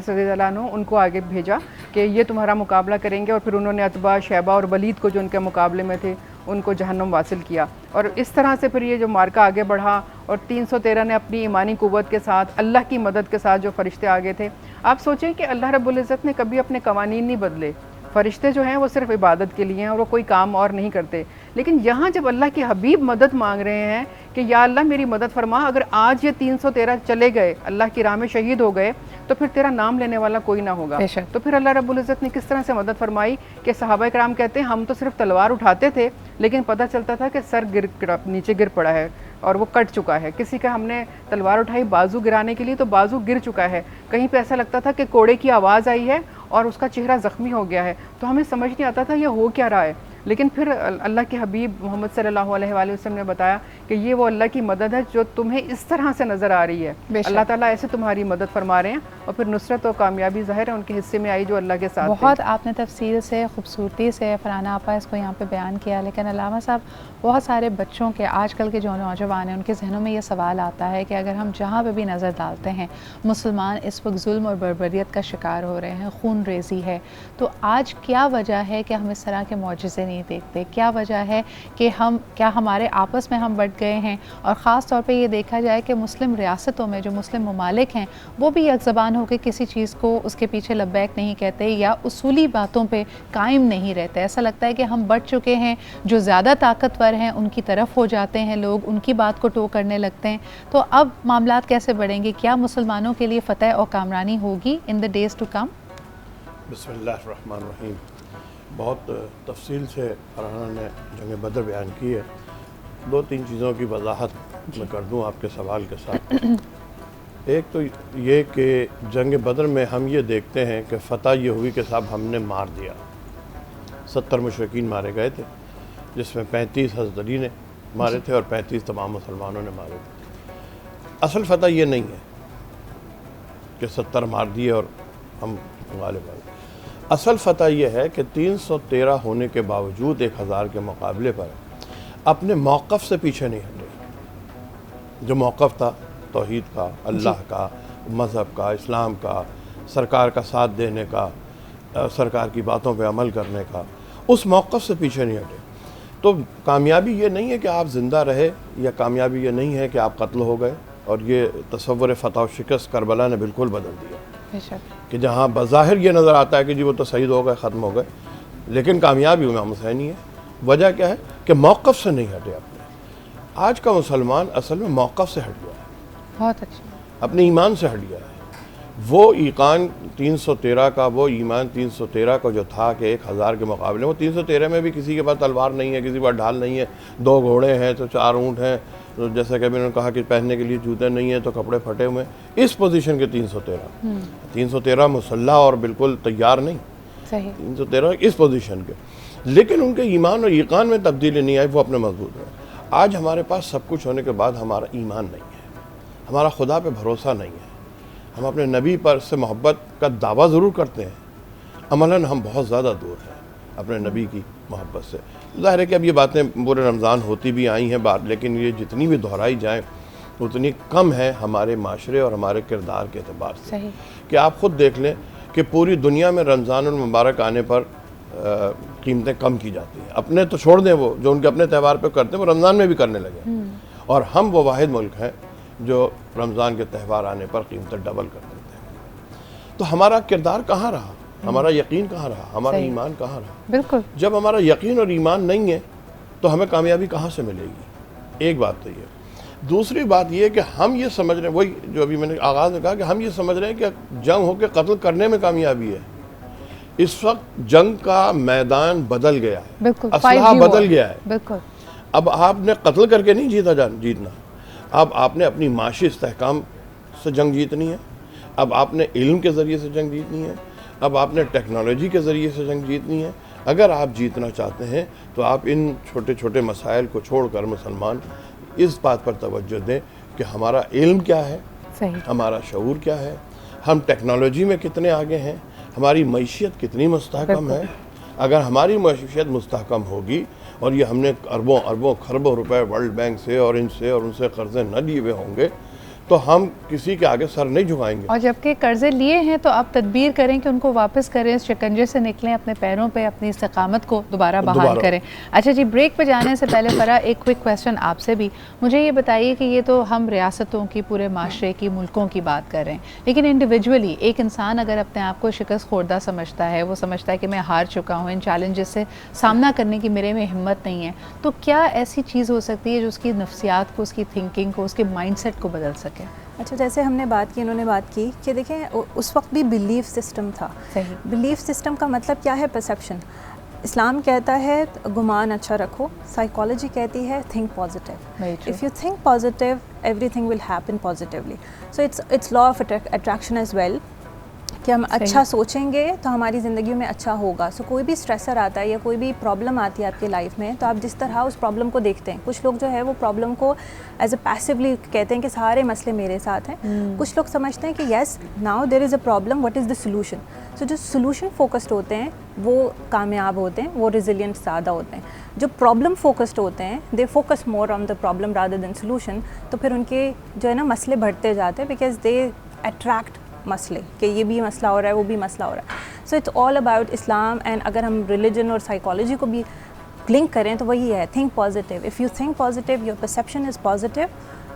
रज़ियल्लाहु अन्हु, उनको आगे भेजा कि ये तुम्हारा मुकाबला करेंगे। और फिर उन्होंने अतबा, शैबा और वलीद को जो उनके मुकाबले में थे उनको जहन्नुम वासिल किया। और इस तरह से फिर ये जो मार्का आगे बढ़ा और 313 ने अपनी ईमानी कुव्वत के साथ, अल्लाह की मदद के साथ जो फ़रिश्ते आगे थे। आप सोचें कि अल्लाह रब्बुल इज़्ज़त ने कभी अपने कवानीन नहीं बदले। फ़रिश्ते जो हैं वो सिर्फ इबादत के लिए हैं और वो कोई काम और नहीं करते। लेकिन यहाँ जब अल्लाह के हबीब मदद मांग रहे हैं कि या अल्लाह मेरी मदद फरमा, अगर आज ये 313 चले गए, अल्लाह की राह में शहीद हो गए, तो फिर तेरा नाम लेने वाला कोई ना होगा। तो फिर अल्लाह रब्बुल इज़्ज़त ने किस तरह से मदद फरमाई कि सहाबा कराम कहते हैं हम तो सिर्फ तलवार उठाते थे लेकिन पता चलता था कि सर नीचे गिर पड़ा है और वो कट चुका है। किसी का हमने तलवार उठाई बाजू गिराने के लिए तो बाजू गिर चुका है। कहीं पे ऐसा लगता था कि कोड़े की आवाज़ आई है और उसका चेहरा ज़ख्मी हो गया है। तो हमें समझ नहीं आता था ये हो क्या रहा है। लेकिन फिर अल्लाह के हबीब मोहम्मद सल्लल्लाहु अलैहि वसल्लम ने बताया कि ये वो अल्लाह की मदद है जो तुम्हें इस तरह से नज़र आ रही है। अल्लाह ताला ऐसे तुम्हारी मदद फरमा रहे हैं और फिर नुसरत और कामयाबी ज़ाहिर है उनके हिस्से में आई जो अल्लाह के साथ। बहुत आपने तफसील से, खूबसूरती से फरहाना आपा इसको यहाँ पे बयान किया। लेकिन अल्लामा साहब, बहुत सारे बच्चों के, आजकल के जो नौजवान हैं, उनके जहनों में ये सवाल आता है कि अगर हम जहाँ पे भी नज़र डालते हैं मुसलमान इस वक्त जुल्म और बर्बरियत का शिकार हो रहे हैं, खून रेजी है, तो आज क्या वजह है कि हम इस तरह के मौजज़े नहीं देखते? क्या वजह है कि क्या हमारे आपस में हम बट गए हैं? और ख़ास तौर पे ये देखा जाए कि मुस्लिम रियासतों में जो मुस्लिम ममालिक हैं वो भी एक ज़बान होकर किसी चीज़ को उसके पीछे लब्बैक नहीं कहते या उसूली बातों पे कायम नहीं रहते। ऐसा लगता है कि हम बढ़ चुके हैं, जो ज़्यादा ताकतवर हैं उनकी तरफ हो जाते हैं लोग, उनकी बात को टो करने लगते हैं। तो अब मामलात कैसे बढ़ेंगे? क्या मुसलमानों के लिए फ़तह और कामरानी होगी in the days to come? बिस्मिल्लाहिर्रहमानिर्रहीम। बहुत तफसील से फरहाना ने जंग बदर बयान की है। 2-3 चीज़ों की वजाहत मैं कर दूं आपके सवाल के साथ। एक तो ये कि जंग बदर में हम ये देखते हैं कि फ़तह ये हुई कि साहब हमने मार दिया, 70 मुशरिकीन मारे गए थे, जिसमें 35 हज़रत अली ने मारे थे और 35 तमाम मुसलमानों ने मारे थे। असल फ़तह ये नहीं है कि 70 मार दिए और हम गालिब आ गए। असल फ़तह ये है कि 313 होने के बावजूद 1000 के मुकाबले पर अपने मौक़िफ़ से पीछे नहीं हटे। जो मौक़िफ़ था तौहीद का, अल्लाह का, मज़हब का, इस्लाम का, सरकार का साथ देने का, सरकार की बातों पे अमल करने का, उस मौक़िफ़ से पीछे नहीं हटे। तो कामयाबी ये नहीं है कि आप ज़िंदा रहे, या कामयाबी ये नहीं है कि आप कत्ल हो गए। और ये तसव्वुर फ़तह और शिकस्त करबला ने बिल्कुल बदल दिया कि जहाँ बज़ाहिर ये नज़र आता है कि जी वो तो शहीद हो गए, ख़त्म हो गए, लेकिन कामयाबी इमाम हुसैन ही है। वजह क्या है कि मौक़िफ़ से नहीं हटे अपने। आज का मुसलमान असल में मौक़िफ़ से हट गया है, बहुत अच्छा, अपने ईमान से हट गया है। वो ईकान 313 का, वो ईमान 313 का जो था कि 1000 के मुकाबले, वो 313 में भी किसी के पास तलवार नहीं है, किसी के पास ढाल नहीं है, 2 घोड़े हैं तो 4 ऊँट हैं, तो जैसा कि उन्होंने कहा कि पहनने के लिए जूते नहीं है तो कपड़े फटे हुए। इस पोजीशन के 313 मुसल्ला और बिल्कुल तैयार नहीं, सही 313 इस पोजीशन के, लेकिन उनके ईमान और ईकान में तब्दीली नहीं आई, वो अपने मजबूत है। आज हमारे पास सब कुछ होने के बाद हमारा ईमान नहीं है, हमारा खुदा पे भरोसा नहीं है। हम अपने नबी पर से मोहब्बत का दावा ज़रूर करते हैं, अमलन हम बहुत ज़्यादा दूर हैं अपने नबी की मोहब्बत से। ज़ाहिर है कि अब ये बातें पूरे रमज़ान होती भी आई हैं बात, लेकिन ये जितनी भी दोहराई जाएँ उतनी कम है हमारे माशरे और हमारे किरदार के अतबार से। कि आप ख़ुद देख लें कि पूरी दुनिया में रमज़ान मुबारक आने पर कीमतें कम की जाती हैं। अपने तो छोड़ दें, वो जो उनके अपने त्यौहार पे करते हैं वो रमज़ान में भी करने लगे, और हम वो वाहिद मुल्क हैं जो रमज़ान के त्यौहार आने पर कीमतें डबल कर देते हैं। तो हमारा किरदार कहाँ रहा, हमारा यकीन कहाँ रहा, हमारा ईमान कहाँ रहा? बिल्कुल। जब हमारा यकीन और ईमान नहीं है तो हमें कामयाबी कहाँ से मिलेगी? एक बात तो ये। दूसरी बात ये कि हम ये समझ रहे हैं, वही जो अभी मैंने आगाज़ में कहा कि हम ये समझ रहे हैं कि जंग होकर कत्ल करने में कामयाबी है। इस वक्त जंग का मैदान बदल गया है, असलहा बदल गया है। बिल्कुल। अब आपने कत्ल करके नहीं जीतना, अब आपने अपनी माशी इस्तेहकाम से जंग जीतनी है, अब आपने इल्म के ज़रिए से जंग जीतनी है, अब आपने टेक्नोलॉजी के ज़रिए से जंग जीतनी है। अगर आप जीतना चाहते हैं तो आप इन छोटे छोटे मसाइल को छोड़कर मुसलमान इस बात पर तवज्जो दें कि हमारा इल्म क्या है, सही, हमारा शऊर क्या है, हम टेक्नोलॉजी में कितने आगे हैं, हमारी मईशियत कितनी मुस्तहकम है। अगर हमारी मईशियत मुस्तहकम होगी और ये हमने अरबों अरबों खरबों रुपए वर्ल्ड बैंक से और इनसे और उनसे कर्जे न लिए हुए होंगे तो हम किसी के आगे सर नहीं झुकाएंगे। और जबकि कर्जे लिए हैं तो आप तदबीर करें कि उनको वापस करें, इस शिकंजे से निकलें, अपने पैरों पे अपनी इस्तकामत को दोबारा बहाल करें। अच्छा जी, ब्रेक पे जाने से पहले फरा एक क्विक क्वेश्चन आपसे भी। मुझे ये बताइए कि ये तो हम रियासतों की, पूरे माशरे की, मुल्कों की बात कर रहे हैं, लेकिन इंडिविजुअली एक इंसान अगर अपने आप को शिकस्त खोरदा समझता है, वो समझता है कि मैं हार चुका हूँ, इन चैलेंजेस से सामना करने की मेरे में हिम्मत नहीं है, तो क्या ऐसी चीज़ हो सकती है जो उसकी नफ्सियात को, उसकी थिंकिंग को, उसके माइंडसेट को बदल सके? अच्छा, जैसे हमने बात की, इन्होंने बात की कि देखें उस वक्त भी बिलीफ सिस्टम था। सही। बिलीफ सिस्टम का मतलब क्या है? परसेप्शन। इस्लाम कहता है गुमान अच्छा रखो, साइकोलॉजी कहती है think positive. If you think positive everything will happen positively. So it's law of attraction as well कि हम अच्छा सोचेंगे तो हमारी ज़िंदगी में अच्छा होगा। सो कोई भी स्ट्रेसर आता है या कोई भी प्रॉब्लम आती है आपकी लाइफ में, तो आप जिस तरह उस प्रॉब्लम को देखते हैं, कुछ लोग जो है वो प्रॉब्लम को एज अ पैसिवली कहते हैं कि सारे मसले मेरे साथ हैं। कुछ लोग समझते हैं कि yes now there is a problem, what is the solution. So जो सोल्यूशन फोकस्ड होते हैं वो कामयाब होते हैं, वो रिजिलियंट ज़्यादा होते हैं। जो प्रॉब्लम फोकस्ड होते हैं they focus more on the problem rather than solution, तो फिर उनके जो है ना मसले बढ़ते जाते हैं, बिकॉज दे अट्रैक्ट मसले कि ये भी मसला हो रहा है, वो भी मसला हो रहा है। So it's all about Islam. And अगर हम रिलीजन और साइकोलॉजी को भी लिंक करें तो वही है, think positive. If you think positive, your perception is positive,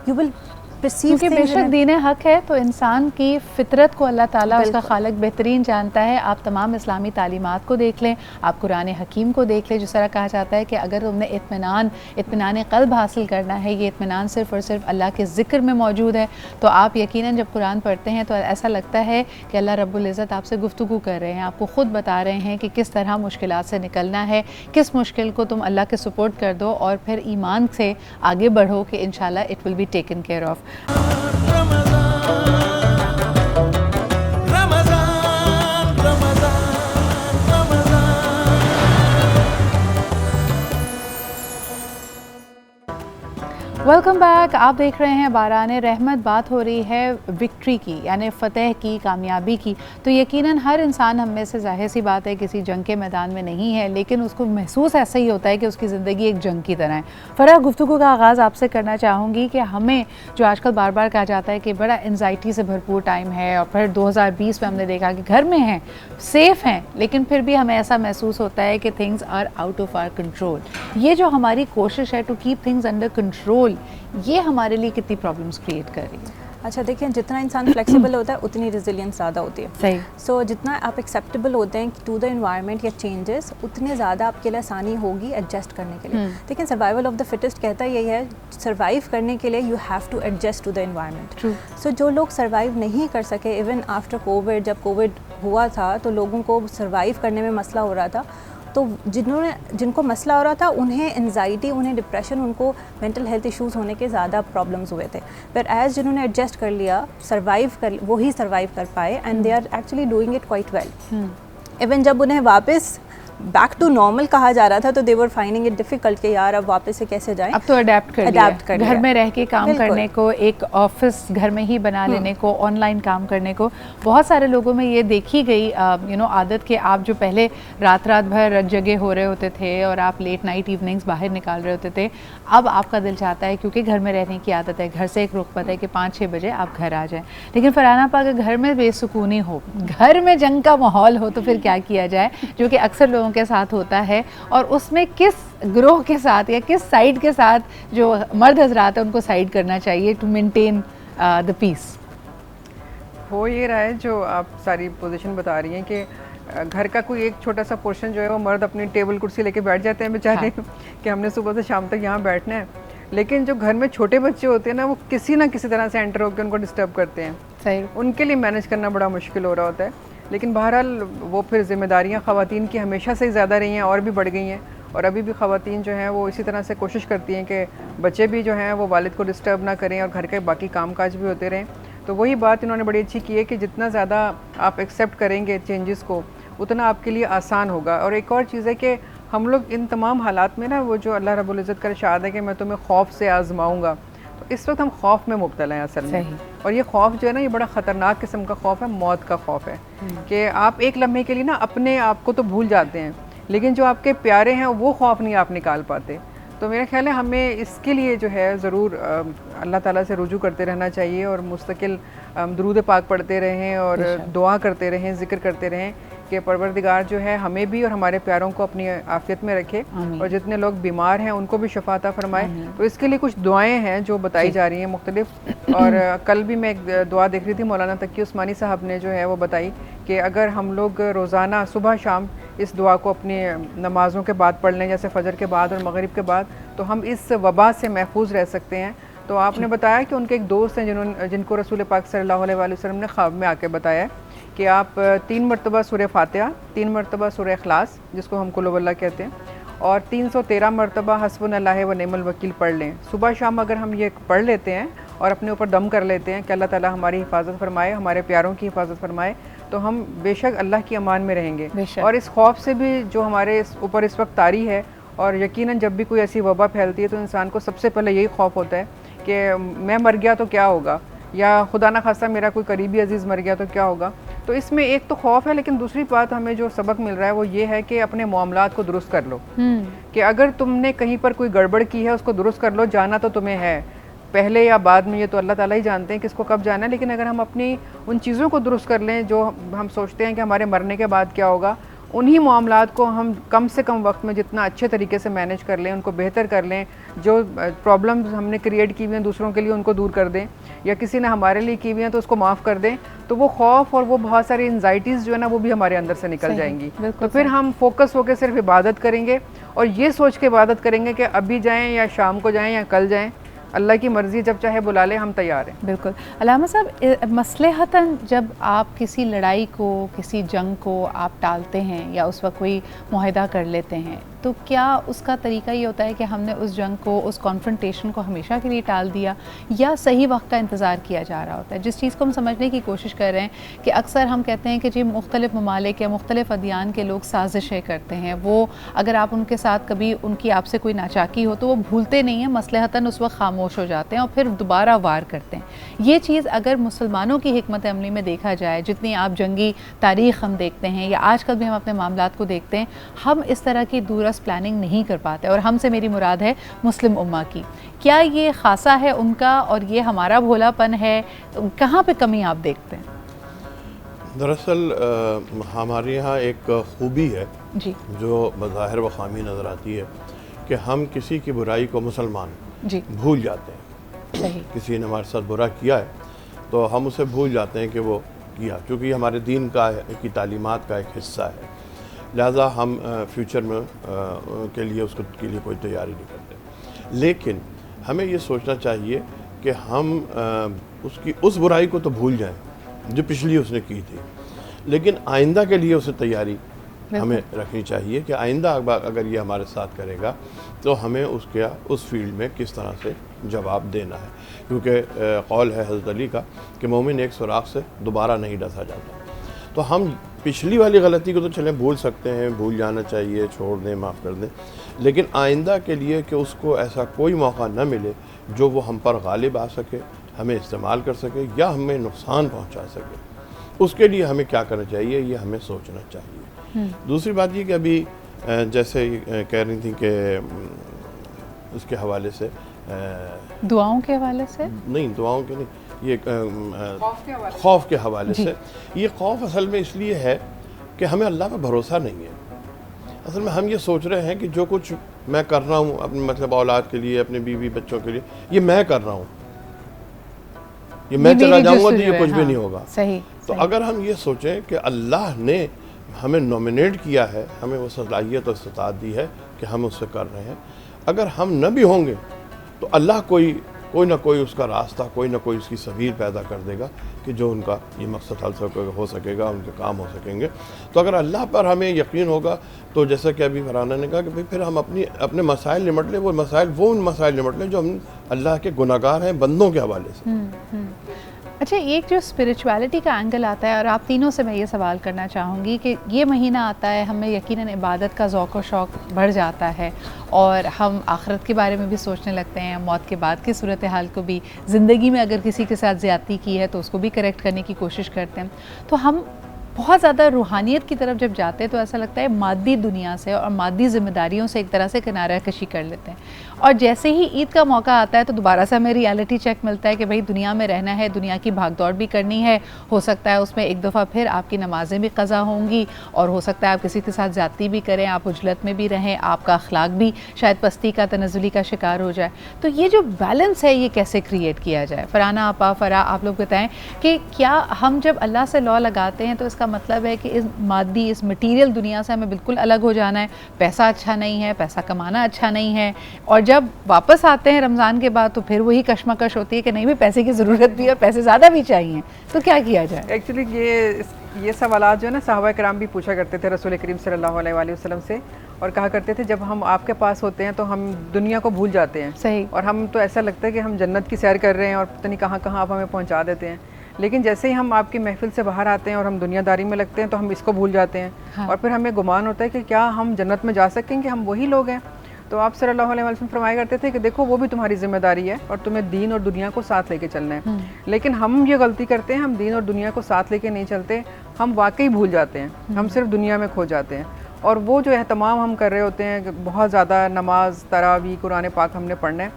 you will perceive क्योंकि things in बेशक a- दीन हक है तो इंसान की फितरत को अल्लाह ताला उसका खालिक बेहतरीन जानता है। आप तमाम इस्लामी तालीमात को देख लें, आप कुरान हकीम को देख लें, जिस तरह कहा जाता है कि अगर तुमने इत्मीनान क़ल्ब हासिल करना है, ये इत्मीनान सिर्फ़ और सिर्फ अल्लाह के ज़िक्र में मौजूद है, तो आप यकीनन जब कुरान पढ़ते हैं तो ऐसा लगता है कि अल्लाह रब्बुल इज़्ज़त आपसे गुफ्तगू कर रहे हैं, आपको ख़ुद बता रहे हैं कि किस तरह मुश्किलात से निकलना है, किस मुश्किल को तुम अल्लाह के सपोर्ट कर दो और फिर ईमान से आगे बढ़ो कि इंशाल्लाह it will be taken care of. Welcome back. आप देख रहे हैं बारान रहमत। बात हो रही है विक्ट्री की, यानी फ़तेह की, कामयाबी की। तो यकीनन हर इंसान हम में से, जाहिर सी बात है, किसी जंग के मैदान में नहीं है, लेकिन उसको महसूस ऐसा ही होता है कि उसकी ज़िंदगी एक जंग की तरह है। फ़राह, गुफ्तगू का आगाज़ आपसे करना चाहूँगी कि हमें जो आजकल बार बार कहा जाता है कि बड़ा एनजाइटी से भरपूर टाइम है, और फिर 2020 में हमने देखा कि घर में हैं, सेफ़ हैं, लेकिन फिर भी हमें ऐसा महसूस होता है कि things are out of our control. ये जो हमारी कोशिश है to keep things under control, ये हमारे लिए कितनी प्रॉब्लम्स क्रिएट कर रही है? अच्छा देखिए, जितना इंसान फ्लेक्सिबल होता है उतनी रेजिलियंस ज़्यादा होती है। सही। सो जितना आप एक्सेप्टेबल होते हैं टू द एनवायरनमेंट या चेंजेस, उतने ज़्यादा आपके लिए आसानी होगी एडजस्ट करने के लिए। देखिए, सर्वाइवल ऑफ द फिटेस्ट कहता यही है, सर्वाइव करने के लिए you have to adjust to the environment. So जो लोग सर्वाइव नहीं कर सके, इवन आफ्टर कोविड, जब कोविड हुआ था तो लोगों को सर्वाइव करने में मसला हो रहा था, तो जिनको मसला हो रहा था उन्हें एंजाइटी, उन्हें डिप्रेशन, उनको मेंटल हेल्थ इश्यूज़ होने के ज़्यादा प्रॉब्लम्स हुए थे। पर एज जिन्होंने एडजस्ट कर लिया, वो ही सर्वाइव कर पाए, and they are actually doing it quite well. Even जब उन्हें वापस बैक टू नॉर्मल कहा जा रहा था तो दे वर फाइंडिंग इट डिफ़िकल्ट कि यार अब वापस से कैसे जाएं। अब तो अडेप्ट कर घर में रह के काम करने को, एक ऑफिस घर में ही बना लेने को, ऑनलाइन काम करने को। बहुत सारे लोगों में ये देखी गई आदत कि आप जो पहले रात भर जगे हो रहे होते थे और आप लेट नाइट इवनिंग्स बाहर निकाल रहे होते थे, अब आपका दिल चाहता है, क्योंकि घर में रहने की आदत है, घर से एक रुख पता है कि 5-6 बजे आप घर आ जाएं। लेकिन फरहाना पा, अगर घर में बेसुकूनी हो, घर में जंग का माहौल हो, तो फिर क्या किया जाए, जो कि अक्सर लोगों के साथ होता है, और उसमें किस ग्रोह के साथ या किस साइड के साथ जो मर्द हजरात है उनको साइड करना चाहिए टू मेंटेन द पीस? हो ये रहा है जो आप सारी पोजीशन बता रही हैं कि घर का कोई एक छोटा सा पोर्शन जो है वो मर्द अपनी टेबल कुर्सी लेके बैठ जाते हैं बेचारे, कि हमने सुबह से शाम तक यहाँ बैठना है। लेकिन जो घर में छोटे बच्चे होते हैं ना, वो किसी ना किसी तरह से एंटर होकर उनको डिस्टर्ब करते हैं। सही। उनके लिए मैनेज करना बड़ा मुश्किल हो रहा होता है। लेकिन बहरहाल वो फिर जिम्मेदारियाँ ख़वातीन की हमेशा से ही ज़्यादा रही हैं और भी बढ़ गई हैं, और अभी भी ख़वातीन जो हैं वो इसी तरह से कोशिश करती हैं कि बच्चे भी जो हैं वो वालिद को डिस्टर्ब ना करें और घर के बाकी काम काज भी होते रहें। तो वही बात इन्होंने बड़ी अच्छी की है कि जितना ज़्यादा आप एक्सेप्ट करेंगे चेंजेस को, उतना आपके लिए आसान होगा। और एक और चीज़ है कि हम लोग इन तमाम हालात में ना, वो जो अल्लाह रब्बुल इज़्ज़त का इरशाद है कि मैं तुम्हें खौफ से आजमाऊँगा, तो इस वक्त हम खौफ में मुब्तला हैं असल में। और ये खौफ जो है ना, ये बड़ा ख़तरनाक किस्म का खौफ है, मौत का खौफ है, कि आप एक लम्हे के लिए ना अपने आप को तो भूल जाते हैं, लेकिन जो आपके प्यारे हैं वो खौफ नहीं आप निकाल पाते। तो मेरा ख्याल है हमें इसके लिए जो है ज़रूर अल्लाह ताला से रुजू करते रहना चाहिए, और मुस्तकिल दुरूद पाक पढ़ते रहें और दुआ करते रहें, ज़िक्र करते रहें कि परवरदिगार जो है हमें भी और हमारे प्यारों को अपनी आफियत में रखे, और जितने लोग बीमार हैं उनको भी शफा अता फरमाए। तो इसके लिए कुछ दुआएं हैं जो बताई जा रही हैं मुख्तलिफ। और कल भी मैं एक दुआ देख रही थी, मौलाना तकी उस्मानी साहब ने जो है वो बताई कि अगर हम लोग रोज़ाना सुबह शाम इस दुआ को अपनी नमाज़ों के बाद पढ़ लें, जैसे फ़जर के बाद और मगरिब के बाद, तो हम इस वबा से महफूज रह सकते हैं। तो आपने बताया कि उनके एक दोस्त हैं जिनको रसूल पाक सल्लल्लाहु अलैहि वसल्लम ने ख्वाब में आके बताया कि आप 3 मरतबा सूरह फातिहा, 3 मरतबा सूरह इखलास, जिसको हम कुल हुवल्लाह कहते हैं, और 313 मरतबा हस्बुनल्लाह व निअमल वकील पढ़ लें। सुबह शाम अगर हम ये पढ़ लेते हैं और अपने ऊपर दम कर लेते हैं कि अल्लाह ताला हमारी हिफाजत फरमाए, हमारे प्यारों की हिफाजत फरमाए, तो हम बेशक अल्लाह की अमान में रहेंगे। और इस खौफ से भी जो हमारे ऊपर इस वक्त तारी है, और यकीनन जब भी कोई ऐसी वबा फैलती है तो इंसान को सबसे पहले यही खौफ होता है कि मैं मर गया तो क्या होगा, या खुदा ना खास्ता मेरा कोई करीबी अजीज़ मर गया तो क्या होगा। तो इसमें एक तो खौफ है, लेकिन दूसरी बात हमें जो सबक मिल रहा है वो ये है कि अपने मामलात को दुरुस्त कर लो, कि अगर तुमने कहीं पर कोई गड़बड़ की है उसको दुरुस्त कर लो। जाना तो तुम्हें है, पहले या बाद में ये तो अल्लाह ताला ही जानते हैं किसको कब जाना है, लेकिन अगर हम अपनी उन चीज़ों को दुरुस्त कर लें जो हम सोचते हैं कि हमारे मरने के बाद क्या होगा, उन्हीं मामलात को हम कम से कम वक्त में जितना अच्छे तरीके से मैनेज कर लें, उनको बेहतर कर लें, जो प्रॉब्लम्स हमने क्रिएट की हुई हैं दूसरों के लिए उनको दूर कर दें, या किसी ने हमारे लिए की हुई हैं तो उसको माफ़ कर दें, तो वो खौफ और वो बहुत सारी एंजाइटीज़ जो है ना वो भी हमारे अंदर से निकल जाएंगी। तो फिर हम फोकस होकर सिर्फ इबादत करेंगे और ये सोच के इबादत करेंगे कि अभी जाएँ या शाम को जाएँ या कल जाएँ, अल्लाह की मर्ज़ी, जब चाहे बुला ले, हम तैयार हैं। बिल्कुल। अल्लामा साहब, मसलहतन जब आप किसी लड़ाई को, किसी जंग को आप टालते हैं या उस वक्त कोई मुआहदा कर लेते हैं, तो क्या उसका तरीका ये होता है कि हमने उस जंग को, उस कॉन्फ्रंटेशन को हमेशा के लिए टाल दिया, या सही वक्त का इंतज़ार किया जा रहा होता है? जिस चीज़ को हम समझने की कोशिश कर रहे हैं कि अक्सर हम कहते हैं कि जी मुख्तलिफ़ ममालिक या मुख्तलिफ़ अदियान के लोग साजिशें करते हैं, वो अगर आप उनके साथ कभी उनकी आपसे कोई नाचाकी हो तो वो भूलते नहीं हैं, मसलहतन उस वक्त खामोश हो जाते हैं और फिर दोबारा वार करते हैं। ये चीज़ अगर मुसलमानों की हिकमत अमली में देखा जाए, जितनी आप जंगी तारीख़ हम देखते हैं या आजकल भी हम अपने मामलात को देखते हैं, हम इस तरह की दूरस प्लानिंग नहीं कर पाते, और हमसे मेरी मुराद है मुस्लिम उम्मा की। क्या ये खासा है उनका और ये हमारा भोलापन है? कहाँ पे कमी आप देखते हैं? दरअसल हमारे यहाँ एक खूबी है जी, जो बज़ाहिर व खामी नज़र आती है कि हम किसी की बुराई को मुसलमान जी, भूल जाते हैं। सही, किसी ने हमारे साथ बुरा किया है तो हम उसे भूल जाते हैं कि वो किया, क्योंकि हमारे दीन की तालीमात का एक हिस्सा है, लिहाजा हम फ्यूचर में के लिए उसके लिए कोई तैयारी नहीं करते। लेकिन हमें ये सोचना चाहिए कि हम उसकी उस बुराई को तो भूल जाएं जो पिछली उसने की थी, लेकिन आइंदा के लिए उसे तैयारी हमें रखनी चाहिए कि आइंदा अगर ये हमारे साथ करेगा तो हमें उस फील्ड में किस तरह से जवाब देना है, क्योंकि कौल है हज़रत अली का कि मोमिन एक सुराख से दोबारा नहीं डसा जाता। तो हम पिछली वाली गलती को तो चलें भूल सकते हैं, भूल जाना चाहिए, छोड़ दें, माफ़ कर दें, लेकिन आइंदा के लिए कि उसको ऐसा कोई मौका न मिले जो वो हम पर गालिब आ सके, हमें इस्तेमाल कर सके या हमें नुकसान पहुंचा सके, उसके लिए हमें क्या करना चाहिए ये हमें सोचना चाहिए। दूसरी बात ये कि अभी जैसे कह रही थी कि उसके हवाले से दुआओं के हवाले से नहीं, दुआओं के नहीं, ये खौफ के हवाले से, ये खौफ असल में इसलिए है कि हमें अल्लाह पर भरोसा नहीं है। असल में हम ये सोच रहे हैं कि जो कुछ मैं कर रहा हूँ अपने मतलब औलाद के लिए, अपने बीवी बच्चों के लिए, ये मैं कर रहा हूँ, ये मैं चला जाऊँगा तो ये कुछ भी नहीं होगा। सही, तो अगर हम ये सोचें कि अल्लाह ने हमें नॉमिनेट किया है, हमें वो सलाहियत और इस्तात दी है कि हम उससे कर रहे हैं, अगर हम न भी होंगे तो अल्लाह कोई ना कोई उसका रास्ता, कोई ना कोई उसकी सबील पैदा कर देगा कि जो उनका ये मकसद हल हो सकेगा, उनके काम हो सकेंगे। तो अगर अल्लाह पर हमें यकीन होगा तो जैसा कि अभी फरहाना ने कहा कि भाई फिर हम अपने मसाइल निमट लें, वो उन मसाइल निमट लें जो हम अल्लाह के गुनाहगार हैं बंदों के हवाले से। अच्छा, एक जो स्पिरिचुअलिटी का एंगल आता है, और आप तीनों से मैं ये सवाल करना चाहूँगी कि ये महीना आता है, हमें यकीनन इबादत का ज़ौक़ और शौक़ बढ़ जाता है और हम आखिरत के बारे में भी सोचने लगते हैं, मौत के बाद की सूरत हाल को भी, ज़िंदगी में अगर किसी के साथ ज़्यादती की है तो उसको भी करेक्ट करने की कोशिश करते हैं। तो हम बहुत ज़्यादा रूहानियत की तरफ जब जाते हैं तो ऐसा लगता है मादी दुनिया से और मादी ज़िम्मेदारियों से एक तरह से किनारा कशी कर लेते हैं, और जैसे ही ईद का मौका आता है तो दोबारा से हमें रियलिटी चेक मिलता है कि भाई दुनिया में रहना है, दुनिया की भागदौड़ भी करनी है, हो सकता है उसमें एक दफ़ा फिर आपकी नमाज़ें भी क़ज़ा होंगी, और हो सकता है आप किसी के साथ ज़्यादती भी करें, आप उजलत में भी रहें, आपका अखलाक भी शायद पस्ती का, तनज़ुली का शिकार हो जाए। तो ये जो बैलेंस है ये कैसे क्रिएट किया जाए? फरहाना आपा, फ़रा, आप लोग बताएं कि क्या हम जब अल्लाह से लॉ लगाते हैं तो इसका मतलब है कि इस मादी, इस मटीरियल दुनिया से हमें बिल्कुल अलग हो जाना है, पैसा अच्छा नहीं है, पैसा कमाना अच्छा नहीं है, और जब वापस आते हैं रमज़ान के बाद तो फिर वही कशमकश होती है कि नहीं भी पैसे की ज़रूरत भी है, पैसे ज़्यादा भी चाहिए, तो क्या किया जाए? एक्चुअली ये सवालात जो है ना सहाबा किराम भी पूछा करते थे रसूल करीम सल्लल्लाहु अलैहि वसल्लम से, और कहा करते थे जब हम आपके पास होते हैं तो हम दुनिया को भूल जाते हैं। सही। और हम तो ऐसा लगता है कि हम जन्नत की सैर कर रहे हैं और पता नहीं कहाँ कहाँ आप हमें पहुँचा देते हैं, लेकिन जैसे ही हम आपकी महफिल से बाहर आते हैं और हम दुनियादारी में लगते हैं तो हम इसको भूल जाते हैं। हाँ। और फिर हमें गुमान होता है कि क्या हम जन्नत में जा सकेंगे, हम वही लोग हैं। तो आप सल्लल्लाहु अलैहि वसल्लम फरमाया करते थे कि देखो वो भी तुम्हारी जिम्मेदारी है और तुम्हें दीन और दुनिया को साथ लेके चलना है। लेकिन हम ये गलती करते हैं, हम दीन और दुनिया को साथ लेके नहीं चलते, हम वाकई भूल जाते हैं, हम सिर्फ दुनिया में खो जाते हैं। और वो जो एहतमाम हम कर रहे होते हैं कि बहुत ज़्यादा नमाज, तरावी, कुरान पाक हमने पढ़ना है,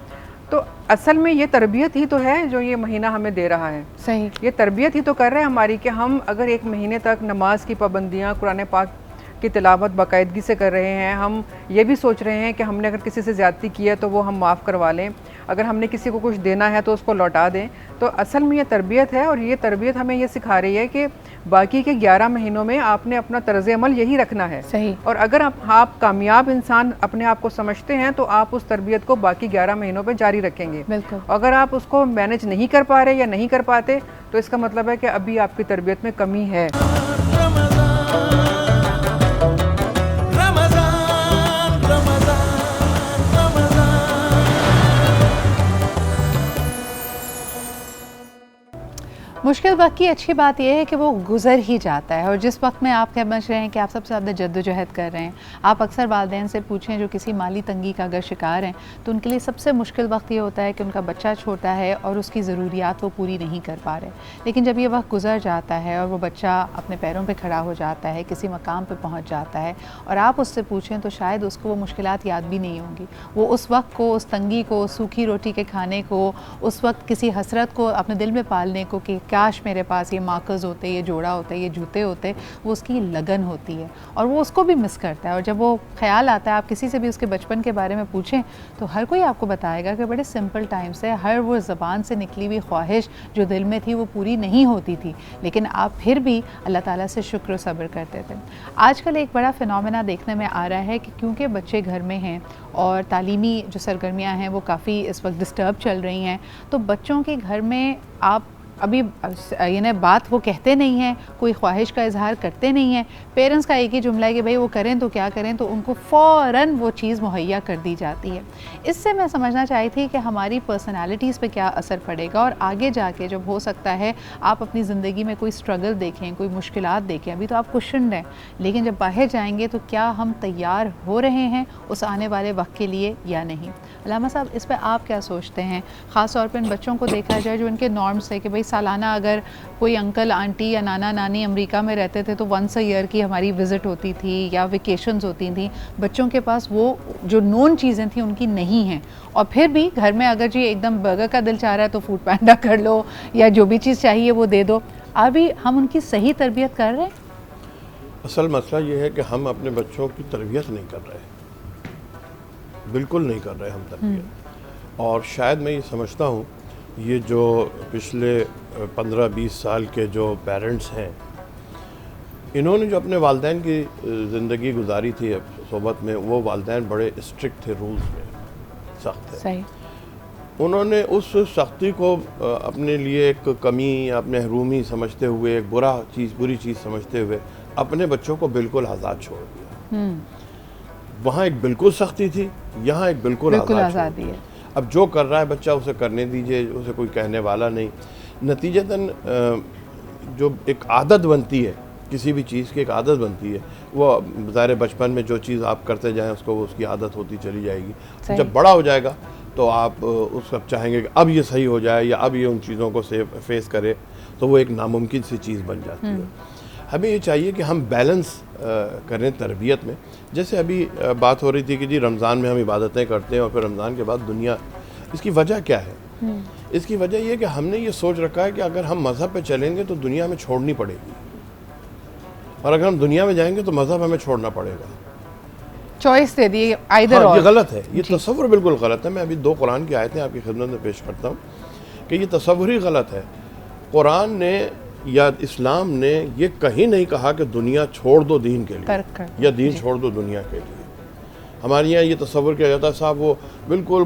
तो असल में ये तरबियत ही तो है जो ये महीना हमें दे रहा है। सही। ये तरबियत ही तो कर रहे हैं हमारी कि हम अगर एक महीने तक नमाज की पाबंदियाँ, कुरान पाक की तिलावत बाकायदगी से कर रहे हैं, हम ये भी सोच रहे हैं कि हमने अगर किसी से ज़्यादती की है तो वो हम माफ़ करवा लें, अगर हमने किसी को कुछ देना है तो उसको लौटा दें। तो असल में ये तरबियत है, और ये तरबियत हमें ये सिखा रही है कि बाकी के 11 महीनों में आपने अपना तर्ज़ अमल यही रखना है। सही। और अगर आप कामयाब इंसान अपने आप को समझते हैं तो आप उस तरबियत को बाकी 11 महीनों पे जारी रखेंगे। बिल्कुल। अगर आप उसको मैनेज नहीं कर पा रहे या नहीं कर पाते तो इसका मतलब है कि अभी आपकी तरबियत में कमी है। मुश्किल वक्त की अच्छी बात यह है कि वो गुज़र ही जाता है, और जिस वक्त में आप समझ रहे हैं कि आप सबसे ज़्यादा जद्दोजहद कर रहे हैं, आप अक्सर वालिदैन से पूछें जो किसी माली तंगी का अगर शिकार हैं तो उनके लिए सबसे मुश्किल वक्त ये होता है कि उनका बच्चा छोटा है और उसकी ज़रूरियात वो पूरी नहीं कर पा रहे। लेकिन जब ये वक्त गुज़र जाता है और वो बच्चा अपने पैरों पर खड़ा हो जाता है, किसी मकाम पर पहुँच जाता है, और आप उससे पूछें तो शायद उसको वो मुश्किलात याद भी नहीं होंगी। वो उस वक्त को, उस तंगी को, सूखी रोटी के खाने को, उस वक्त किसी हसरत को अपने दिल में पालने को कि काश मेरे पास ये मार्कर्स होते, ये जोड़ा होता, ये जूते होते, वो उसकी लगन होती है और वो उसको भी मिस करता है। और जब वो ख्याल आता है, आप किसी से भी उसके बचपन के बारे में पूछें तो हर कोई आपको बताएगा कि बड़े सिंपल टाइम से हर वो ज़बान से निकली हुई ख्वाहिश जो दिल में थी वो पूरी नहीं होती थी, लेकिन आप फिर भी अल्लाह ताला से शुक्र सब्र करते थे। आजकल एक बड़ा फिनोमेना देखने में आ रहा है कि क्योंकि बच्चे घर में हैं और तालीमी जो सरगर्मियाँ हैं वो काफ़ी इस वक्त डिस्टर्ब चल रही हैं, तो बच्चों के घर में आप अभी यानी बात वो कहते नहीं हैं, कोई ख्वाहिश का इजहार करते नहीं हैं। पेरेंट्स का एक ही जुमला है कि भाई वो करें तो क्या करें, तो उनको फ़ौरन वो चीज़ मुहैया कर दी जाती है। इससे मैं समझना चाही थी कि हमारी पर्सनालिटीज़ पे क्या असर पड़ेगा, और आगे जाके जब हो सकता है आप अपनी ज़िंदगी में कोई स्ट्रगल देखें, कोई मुश्किलात देखें, अभी तो आप कुशन्ड हैं, लेकिन जब बाहर जाएंगे तो क्या हम तैयार हो रहे हैं उस आने वाले वक्त के लिए या नहीं। अल्लामा साहब, इस पर आप क्या सोचते हैं? ख़ास तौर पर इन बच्चों को देखा जाए जो इनके नॉर्म्स है कि भाई सालाना अगर कोई अंकल आंटी या नाना नानी अमेरिका में रहते थे तो वंस अ ईयर की हमारी विज़िट होती थी या वेकेशंस होती थी। बच्चों के पास वो जो नोन चीज़ें थी उनकी नहीं हैं, और फिर भी घर में अगर जी एकदम बर्गर का दिल चाह रहा है तो फूड पैंडा कर लो, या जो भी चीज़ चाहिए वो दे दो। अभी हम उनकी सही तरबियत कर रहे हैं? असल मसला ये है कि हम अपने बच्चों की तरबियत नहीं कर रहे, बिल्कुल नहीं कर रहे हम तरबियत। और शायद मैं ये समझता हूँ ये जो पिछले 15-20 साल के जो पेरेंट्स हैं, इन्होंने जो अपने वालिदैन की ज़िंदगी गुजारी थी सोबत में, वो वालिदैन बड़े स्ट्रिक्ट थे, रूल्स में सख्त थे। सही। उन्होंने उस सख्ती को अपने लिए एक कमी, अपने महरूमी समझते हुए, एक बुरी चीज़ समझते हुए अपने बच्चों को बिल्कुल आज़ाद छोड़ दिया। वहाँ एक बिल्कुल सख्ती थी, यहाँ एक बिल्कुल आज़ादी है। अब जो कर रहा है बच्चा उसे करने दीजिए, उसे कोई कहने वाला नहीं। नतीजतन जो एक आदत बनती है, किसी भी चीज़ की एक आदत बनती है, वो ज़ाहिर बचपन में जो चीज़ आप करते जाएं उसको उसकी आदत होती चली जाएगी। जब बड़ा हो जाएगा तो आप उस वक्त चाहेंगे कि अब ये सही हो जाए या अब ये उन चीज़ों को फेस करे, तो वो एक नामुमकिन सी चीज़ बन जाती है। हमें ये चाहिए कि हम बैलेंस करें तरबियत में। जैसे अभी बात हो रही थी कि जी रमज़ान में हम इबादतें करते हैं और फिर रमज़ान के बाद दुनिया, इसकी वजह क्या है? इसकी वजह ये कि हमने ये सोच रखा है कि अगर हम मज़हब पे चलेंगे तो दुनिया में छोड़नी पड़ेगी, और अगर हम दुनिया में जाएंगे तो मज़हब हमें छोड़ना पड़ेगा। चॉइस दे दी आइदर। हाँ, ये गलत है, ये तसव्वुर बिल्कुल गलत है। मैं अभी 2 कुरान की आयतें आपकी खिदमत में पेश करता हूँ कि ये तसव्वुर ही गलत है। कुरान ने या इस्लाम ने ये कहीं नहीं कहा कि दुनिया छोड़ दो दीन के लिए, या दीन छोड़ दो दुनिया के लिए। हमारे यहाँ ये तसव्वुर किया जाता है साहब वो बिल्कुल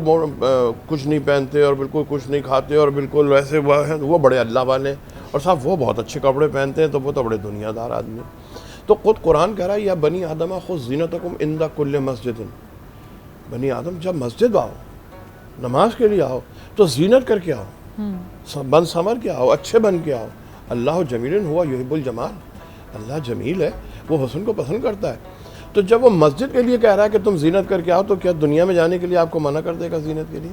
कुछ नहीं पहनते और बिल्कुल कुछ नहीं खाते और बिल्कुल वैसे वो बड़े अल्लाह वाले हैं, और साहब वो बहुत अच्छे कपड़े पहनते हैं तो वो तो बड़े दुनियादार आदमी। तो खुद कुरान कह रहा है या बनी आदमा खुद ज़ीनतकुम इंदा कुल्ले मस्जिदिन, बनी आदम जब मस्जिद आओ, नमाज के लिए आओ तो ज़ीनत करके आओ, बन समर के आओ, अच्छे बन के आओ। अल्लाह जमीलन हुआ युहिब्बुल जमाल, अल्लाह जमील है, वो हुस्न को पसंद करता है। तो जब वो मस्जिद के लिए कह रहा है कि तुम जीनत करके आओ, तो क्या दुनिया में जाने के लिए आपको मना कर देगा जीनत के लिए?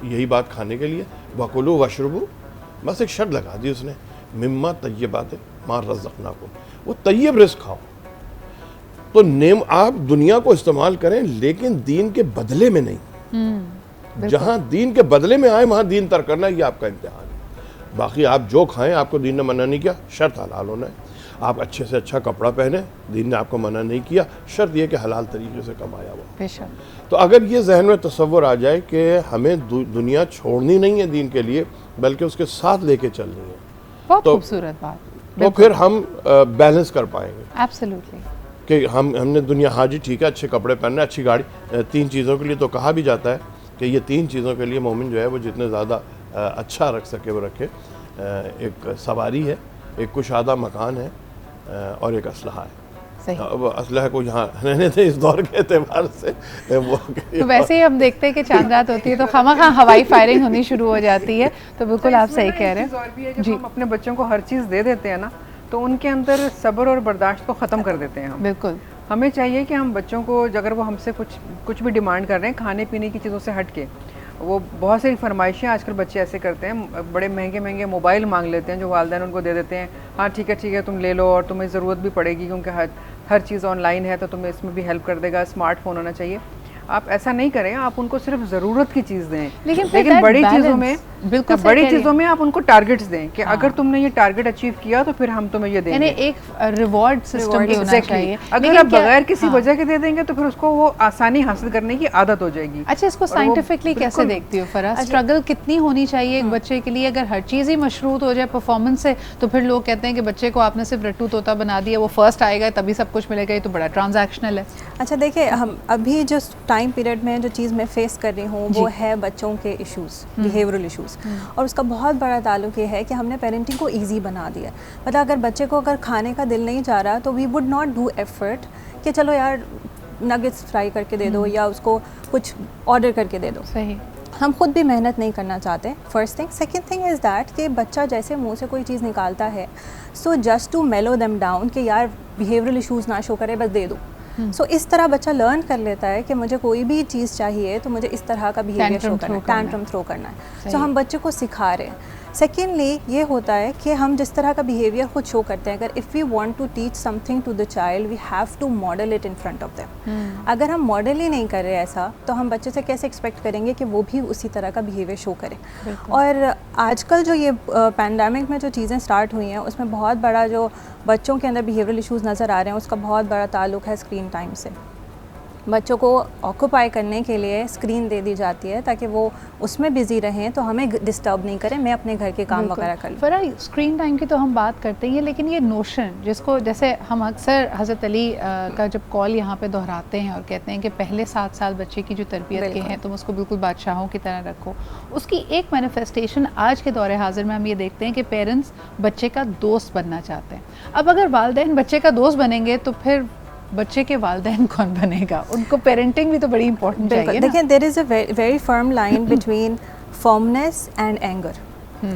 यही बात खाने के लिए, वकुलू वशरबू, बस एक शर्त लगा दी उसने, मिम्मा तय्यबात मा रज़क़नाकुम, वो तय्यब रिज़्क़ खाओ। तो आप दुनिया को इस्तेमाल करें लेकिन दीन के बदले में नहीं। जहाँ दीन के बदले में आए वहाँ दीन तर्क करना, ये आपका इम्तिहान है। बाकी आप जो खाएं आपको दीन ने मना नहीं किया, शर्त हलाल होना है। आप अच्छे से अच्छा कपड़ा पहने, दीन ने आपको मना नहीं किया, शर्त यह कि हलाल तरीके से कमाया हुआ। बेशक। तो अगर ये जहन में तसव्वुर आ जाए कि हमें दुनिया छोड़नी नहीं है दीन के लिए, बल्कि उसके साथ लेके चलनी है, बहुत तो खूबसूरत बात। तो फिर हम बैलेंस कर पाएंगे। एब्सोल्युटली। कि हमने दुनिया, हाँ जी ठीक है, अच्छे कपड़े पहनना, अच्छी गाड़ी, 3 चीज़ों के लिए तो कहा भी जाता है कि ये 3 चीज़ों के लिए मोमिन जो है वो जितने ज़्यादा अच्छा रख सके वो रखे। एक सवारी है, एक कुशादा मकान है, और एक असलहा है। सही। अब असलहा को यहाँ रहने थे इस दौर के एतबार से वो तो वैसे ही हम देखते हैं कि चांद रात होती है तो खामखा हवाई फायरिंग होनी शुरू हो जाती है। तो बिल्कुल आप सही कह रहे हैं। जब हम अपने बच्चों को हर चीज़ दे देते हैं ना, तो उनके अंदर सब्र और बर्दाश्त को ख़त्म कर देते हैं हम। बिल्कुल। हमें चाहिए कि हम बच्चों को, अगर वो हमसे कुछ भी डिमांड कर रहे हैं खाने पीने की चीज़ों से हट के, वो बहुत सारी फरमाइशें आजकल बच्चे ऐसे करते हैं, बड़े महंगे महंगे मोबाइल मांग लेते हैं जो वालिदैन उनको दे देते हैं। हाँ ठीक है तुम ले लो, और तुम्हें ज़रूरत भी पड़ेगी क्योंकि हर चीज़ ऑनलाइन है, तो तुम्हें इसमें भी हेल्प कर देगा, स्मार्टफोन होना चाहिए। आप ऐसा नहीं करें, आप उनको सिर्फ ज़रूरत की चीज़ दें। लेकिन बड़ी चीज़ों में, बिल्कुल बड़ी चीज़ों में आप उनको टारगेट्स दें कि अगर तुमने ये टारगेट अचीव किया तो फिर हम तुम्हें ये देंगे। यानी एक रिवॉर्ड सिस्टम भी होना चाहिए। अगर आप बगैर किसी वजह के दे देंगे तो फिर उसको वो आसानी हासिल करने की आदत हो जाएगी। अच्छा, इसको साइंटिफिकली कैसे देखती हो फरा? स्ट्रगल कितनी होनी चाहिए एक बच्चे के लिए? अगर हर चीज़ ही मशरूत हो जाए परफॉर्मेंस से, तो फिर लोग कहते हैं कि बच्चे को आपने सिर्फ रट्टू तोता बना दिया, वो फर्स्ट आएगा तभी सब कुछ मिलेगा, ये तो बड़ा ट्रांजैक्शनल है। अच्छा देखिए, हम अभी जो टाइम पीरियड में जो चीज़ मैं फेस कर रही हूँ वो है बच्चों के इश्यूज़, बिहेवियरल इश्यूज़, और उसका बहुत बड़ा ताल्लुक ये है कि हमने पेरेंटिंग को ईजी बना दिया। मतलब अगर बच्चे को अगर खाने का दिल नहीं जा रहा तो we would not do effort कि चलो यार नगेट्स फ्राई करके दे दो या उसको कुछ ऑर्डर करके दे दो। सही। हम खुद भी मेहनत नहीं करना चाहते, first thing. Second thing is that कि बच्चा जैसे मुंह से कोई चीज़ निकालता है, सो जस्ट टू मेलो देम डाउन कि यार बिहेवियरल इश्यूज़ ना शो करे, बस दे दो। सो इस तरह बच्चा लर्न कर लेता है कि मुझे कोई भी चीज़ चाहिए तो मुझे इस तरह का बिहेवियर शो करना है, टैंट्रम थ्रो करना है। सो हम बच्चे को सिखा रहे हैं। सेकेंडली ये होता है कि हम जिस तरह का बिहेवियर खुद शो करते हैं, अगर if we want to teach something to the child we have to model it in front of them. अगर हम मॉडल ही नहीं कर रहे ऐसा, तो हम बच्चे से कैसे एक्सपेक्ट करेंगे कि वो भी उसी तरह का बिहेवियर शो करे। और आजकल जो ये पैंडेमिक में जो चीज़ें स्टार्ट हुई हैं, उसमें बहुत बड़ा जो बच्चों के अंदर बिहेवियरल इश्यूज़ नज़र आ रहे हैं, उसका बहुत बड़ा ताल्लुक है स्क्रीन टाइम से। बच्चों को ऑक्यूपाई करने के लिए स्क्रीन दे दी जाती है ताकि वो उसमें बिज़ी रहें, तो हमें डिस्टर्ब नहीं करें, मैं अपने घर के काम वगैरह कर लूँ। फरा, स्क्रीन टाइम की तो हम बात करते हैं, लेकिन ये नोशन जिसको, जैसे हम अक्सर हज़रत अली का जब कॉल यहाँ पे दोहराते हैं और कहते हैं कि पहले 7 साल बच्चे की जो तरबियत के हैं तुम उसको बिल्कुल बादशाहों की तरह रखो, उसकी एक मैनिफेस्टेशन आज के दौरे हाजिर में हम ये देखते हैं कि पेरेंट्स बच्चे का दोस्त बनना चाहते हैं। अब अगर वालिदैन बच्चे का दोस्त बनेंगे तो फिर बच्चे के वालिदैन कौन बनेगा? उनको पेरेंटिंग भी तो बड़ी इंपॉर्टेंट चाहिए ना। देखिए, there is a very firm line between firmness and anger.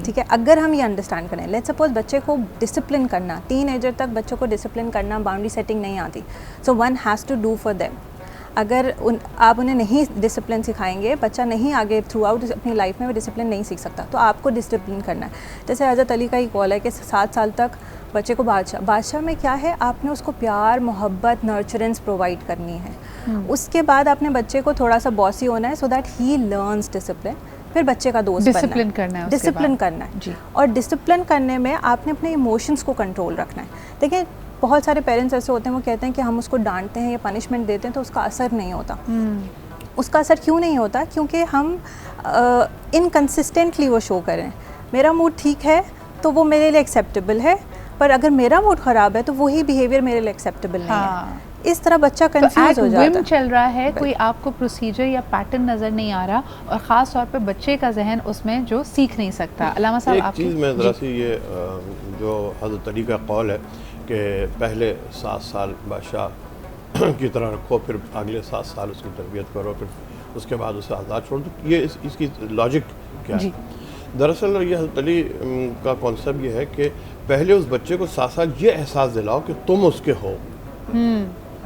ठीक है, अगर हम ये अंडरस्टैंड करें, लेट्स सपोज बच्चे को डिसिप्लिन करना, टीनेजर तक बच्चों को डिसिप्लिन करना, बाउंड्री सेटिंग नहीं आती, so one has to do for them. अगर आप उन्हें नहीं डिसिप्लिन सिखाएंगे, बच्चा नहीं आगे थ्रू आउट अपनी लाइफ में वो डिसिप्लिन नहीं सीख सकता, तो आपको डिसिप्लिन करना है। जैसे हज़रत अली का ही कॉल है कि 7 साल तक बच्चे को बादशाह में क्या है, आपने उसको प्यार, मोहब्बत, नर्चरेंस प्रोवाइड करनी है। उसके बाद आपने बच्चे को थोड़ा सा बॉसी होना है so that he learns discipline. फिर बच्चे का दोस्त डिसिप्लिन करना है, डिसिप्लिन करना है जी। और डिसिप्लिन करने में आपने अपने इमोशंस को कंट्रोल रखना है। देखिए, बहुत सारे पेरेंट्स ऐसे होते हैं, वो कहते हैं कि हम उसको डांटते हैं या पनिशमेंट देते हैं तो उसका असर नहीं होता। उसका असर क्यों नहीं होता? क्योंकि हम इनकंसिस्टेंटली वो शो करें। मेरा मूड ठीक है तो वो मेरे लिए एक्सेप्टेबल है, पर अगर मेरा मूड ख़राब है तो वही बिहेवियर मेरे लिए एक्सेप्टेबल नहीं है। इस तरह बच्चा कंफ्यूज हो जाता है। चल रहा है, कोई आपको प्रोसीजर या पैटर्न नज़र नहीं आ रहा, और ख़ास तौर पे बच्चे का जहन उसमें जो सीख नहीं सकता। अलामा साहब, एक चीज़ में ज़रा सी ये जो हज़रत अली का कौल है कि पहले 7 साल बादशाह की तरह रखो, फिर अगले 7 साल उसकी तरबियत करो, फिर उसके बाद उसे आज़ाद छोड़ दो, ये इसकी लॉजिक क्या है? दरअसल ये हज़रत अली का कॉन्सेप्ट ये है कि पहले उस बच्चे को 7 साल ये एहसास दिलाओ कि तुम उसके हो,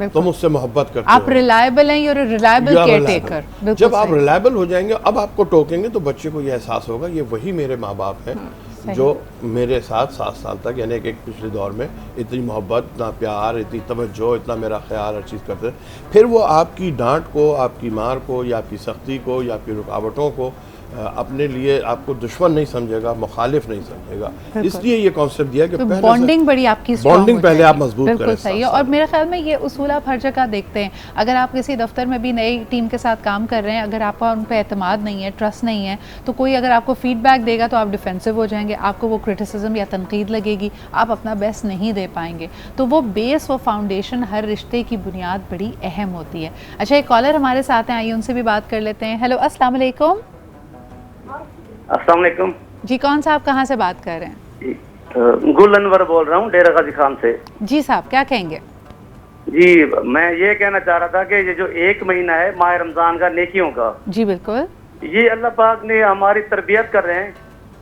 तुम उससे मोहब्बत करते हो, आप रिलायबल हैं, you're a reliable caretaker। जब आप रिलायबल हो जाएंगे, अब आपको टोकेंगे तो बच्चे को ये एहसास होगा ये वही मेरे माँ बाप हैं जो मेरे साथ 7 साल तक, यानी कि पिछले दौर में इतनी मोहब्बत, इतना प्यार, इतनी तवज्जो, इतना मेरा ख्याल, हर चीज़ करते थे। फिर वो आपकी डांट को, आपकी मार को, या आपकी सख्ती को, या आपकी रुकावटों को अपने लिए आपको दुश्मन नहीं समझेगा, मुखालिफ नहीं समझेगा। इसलिए ये कॉन्सेप्ट दिया कि तो बॉन्डिंग बड़ी आपकी बॉन्डिंग पहले आप मजबूत करें। बिल्कुल सही है। और मेरे ख्याल में ये उसूल आप हर जगह देखते हैं। अगर आप किसी दफ्तर में भी नई टीम के साथ काम कर रहे हैं, अगर आपका उन पर एतमाद नहीं है, ट्रस्ट नहीं है, तो कोई अगर आपको फीडबैक देगा तो आप डिफेंसिव हो जाएंगे, आपको वो क्रिटिसिज्म या तनकीद लगेगी, आप अपना बेस्ट नहीं दे पाएंगे। तो वो बेस, वो फाउंडेशन हर रिश्ते की बुनियाद बड़ी अहम होती है। अच्छा, एक कॉलर हमारे साथ हैं, आइए उनसे भी बात कर लेते हैं। हेलो, अस्सलाम वालेकुम। अस्सलाम वालेकुम जी, कौन सा, आप कहाँ से बात कर रहे हैं? गुल अनवर बोल रहा हूँ डेरा गाजी खान से। जी साहब, क्या कहेंगे? जी, मैं ये कहना चाह रहा था कि ये जो एक महीना है माह रमजान का, नेकियों का, जी बिल्कुल, ये अल्लाह पाक ने हमारी तरबियत कर रहे हैं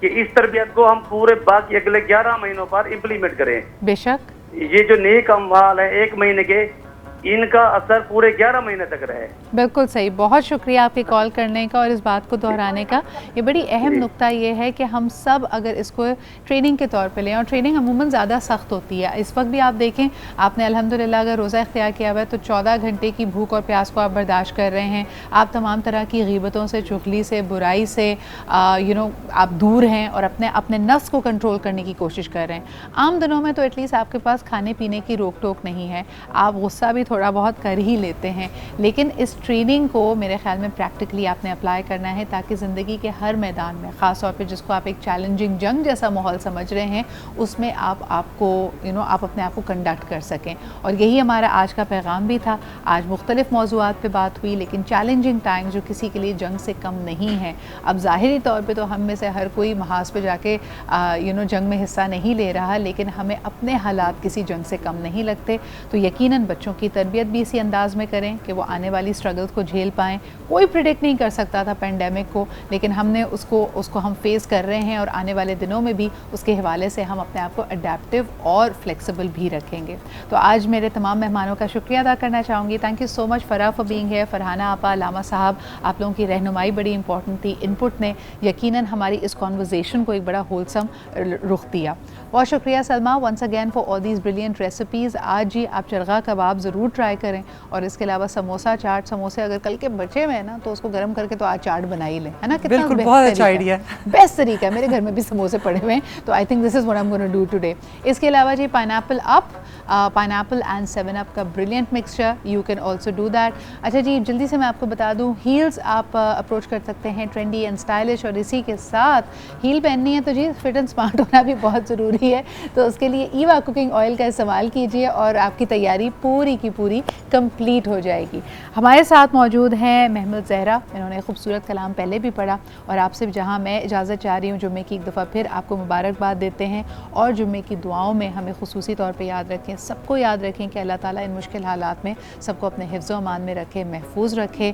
कि इस तरबियत को हम पूरे बाकी अगले 11 महीनों पर इम्प्लीमेंट करें। बेशक। ये जो नेक अमाल है 1 महीने के, इनका असर पूरे 11 महीने तक रहे। बिल्कुल सही, बहुत शुक्रिया आपके कॉल करने का और इस बात को दोहराने का। ये बड़ी अहम नुक्ता ये है कि हम सब अगर इसको ट्रेनिंग के तौर पे लें, और ट्रेनिंग अमूमन ज़्यादा सख्त होती है। इस वक्त भी आप देखें, आपने अल्हम्दुलिल्लाह अगर रोज़ा इख्तियार किया हुआ है तो 14 घंटे की भूख और प्यास को आप बर्दाश्त कर रहे हैं। आप तमाम तरह की ग़ीबतों से, चुगली से, बुराई से आप दूर हैं और अपने नफ्स को कंट्रोल करने की कोशिश कर रहे हैं। आम दिनों में तो एटलीस्ट आपके पास खाने पीने की रोक टोक नहीं है, आप गुस्सा भी थोड़ा बहुत कर ही लेते हैं, लेकिन इस ट्रेनिंग को मेरे ख्याल में प्रैक्टिकली आपने अप्लाई करना है ताकि ज़िंदगी के हर मैदान में, ख़ास तौर पे जिसको आप एक चैलेंजिंग जंग जैसा माहौल समझ रहे हैं, उसमें आप अपने आप को कंडक्ट कर सकें। और यही हमारा आज का पैगाम भी था। आज मुख्तलिफ़ मौज़ूआत पे बात हुई, लेकिन चैलेंजिंग टाइम जो किसी के लिए जंग से कम नहीं है। अब ज़ाहिरी तौर पर तो हम में से हर कोई महाज पे जाके जंग में हिस्सा नहीं ले रहा, लेकिन हमें अपने हालात किसी जंग से कम नहीं लगते। तो यकीनन बच्चों की तरबियत भी इसी अंदाज़ में करें कि वो आने वाली स्ट्रगल्स को झेल पाएँ। कोई प्रिडिक्ट नहीं कर सकता था पेंडेमिक को, लेकिन हमने उसको हम फेस कर रहे हैं और आने वाले दिनों में भी उसके हवाले से हम अपने आप को अडेप्टिव और फ्लेक्सिबल भी रखेंगे। तो आज मेरे तमाम मेहमानों का शुक्रिया अदा करना चाहूँगी। Thank you so much Farah for being here. Farhana आपा, लामा साहब, आप लोगों की रहनुमाई बड़ी इंपॉर्टेंट थी। इनपुट ने यकीनन हमारी इस कॉन्वर्जेसन को एक बड़ा होलसम रुख दिया। बहुत शुक्रिया Salma once again for all these brilliant recipes. आज जी आप चरगा कबाब ज़रूर ट्राई करें, और इसके अलावा समोसा, चाट, समोसे अगर कल के बचे हुए हैं ना तो उसको गर्म करके तो आज चाट बना ही लें, है ना? कितना बिल्कुल, बहुत अच्छा आइडिया, बेस्ट तरीका है। मेरे घर में भी समोसे पड़े हुए हैं, तो I think this is what I am gonna do today. इसके अलावा जी पाइनएप्पल एंड 7 अप का brilliant mixture, you can also do that. अच्छा जी, जल्दी से मैं आपको बता दूँ, हील्स आप अप्रोच कर सकते हैं, ट्रेंडी एंड स्टाइलिश, और इसी के साथ हील पहननी है तो जी फिट एंड स्मार्ट होना भी बहुत ज़रूरी है। तो उसके लिए ईवा कुकिंग ऑयल का इस्तेमाल कीजिए और आपकी तैयारी पूरी की पूरी कंप्लीट हो जाएगी। हमारे साथ मौजूद हैं महमूद ज़हरा, इन्होंने खूबसूरत कलाम पहले भी पढ़ा, और आपसे जहां मैं इजाज़त चाह रही हूँ, जुम्मे की एक दफ़ा फिर आपको मुबारकबाद देते हैं, और जुम्मे की दुआओं में हमें खुसूसी तौर पे याद रखें, सबको याद रखें कि अल्लाह ताला इन मुश्किल हालात में सबको अपने हिफ्ज़-ओ-अमान में रखे, महफूज रखे।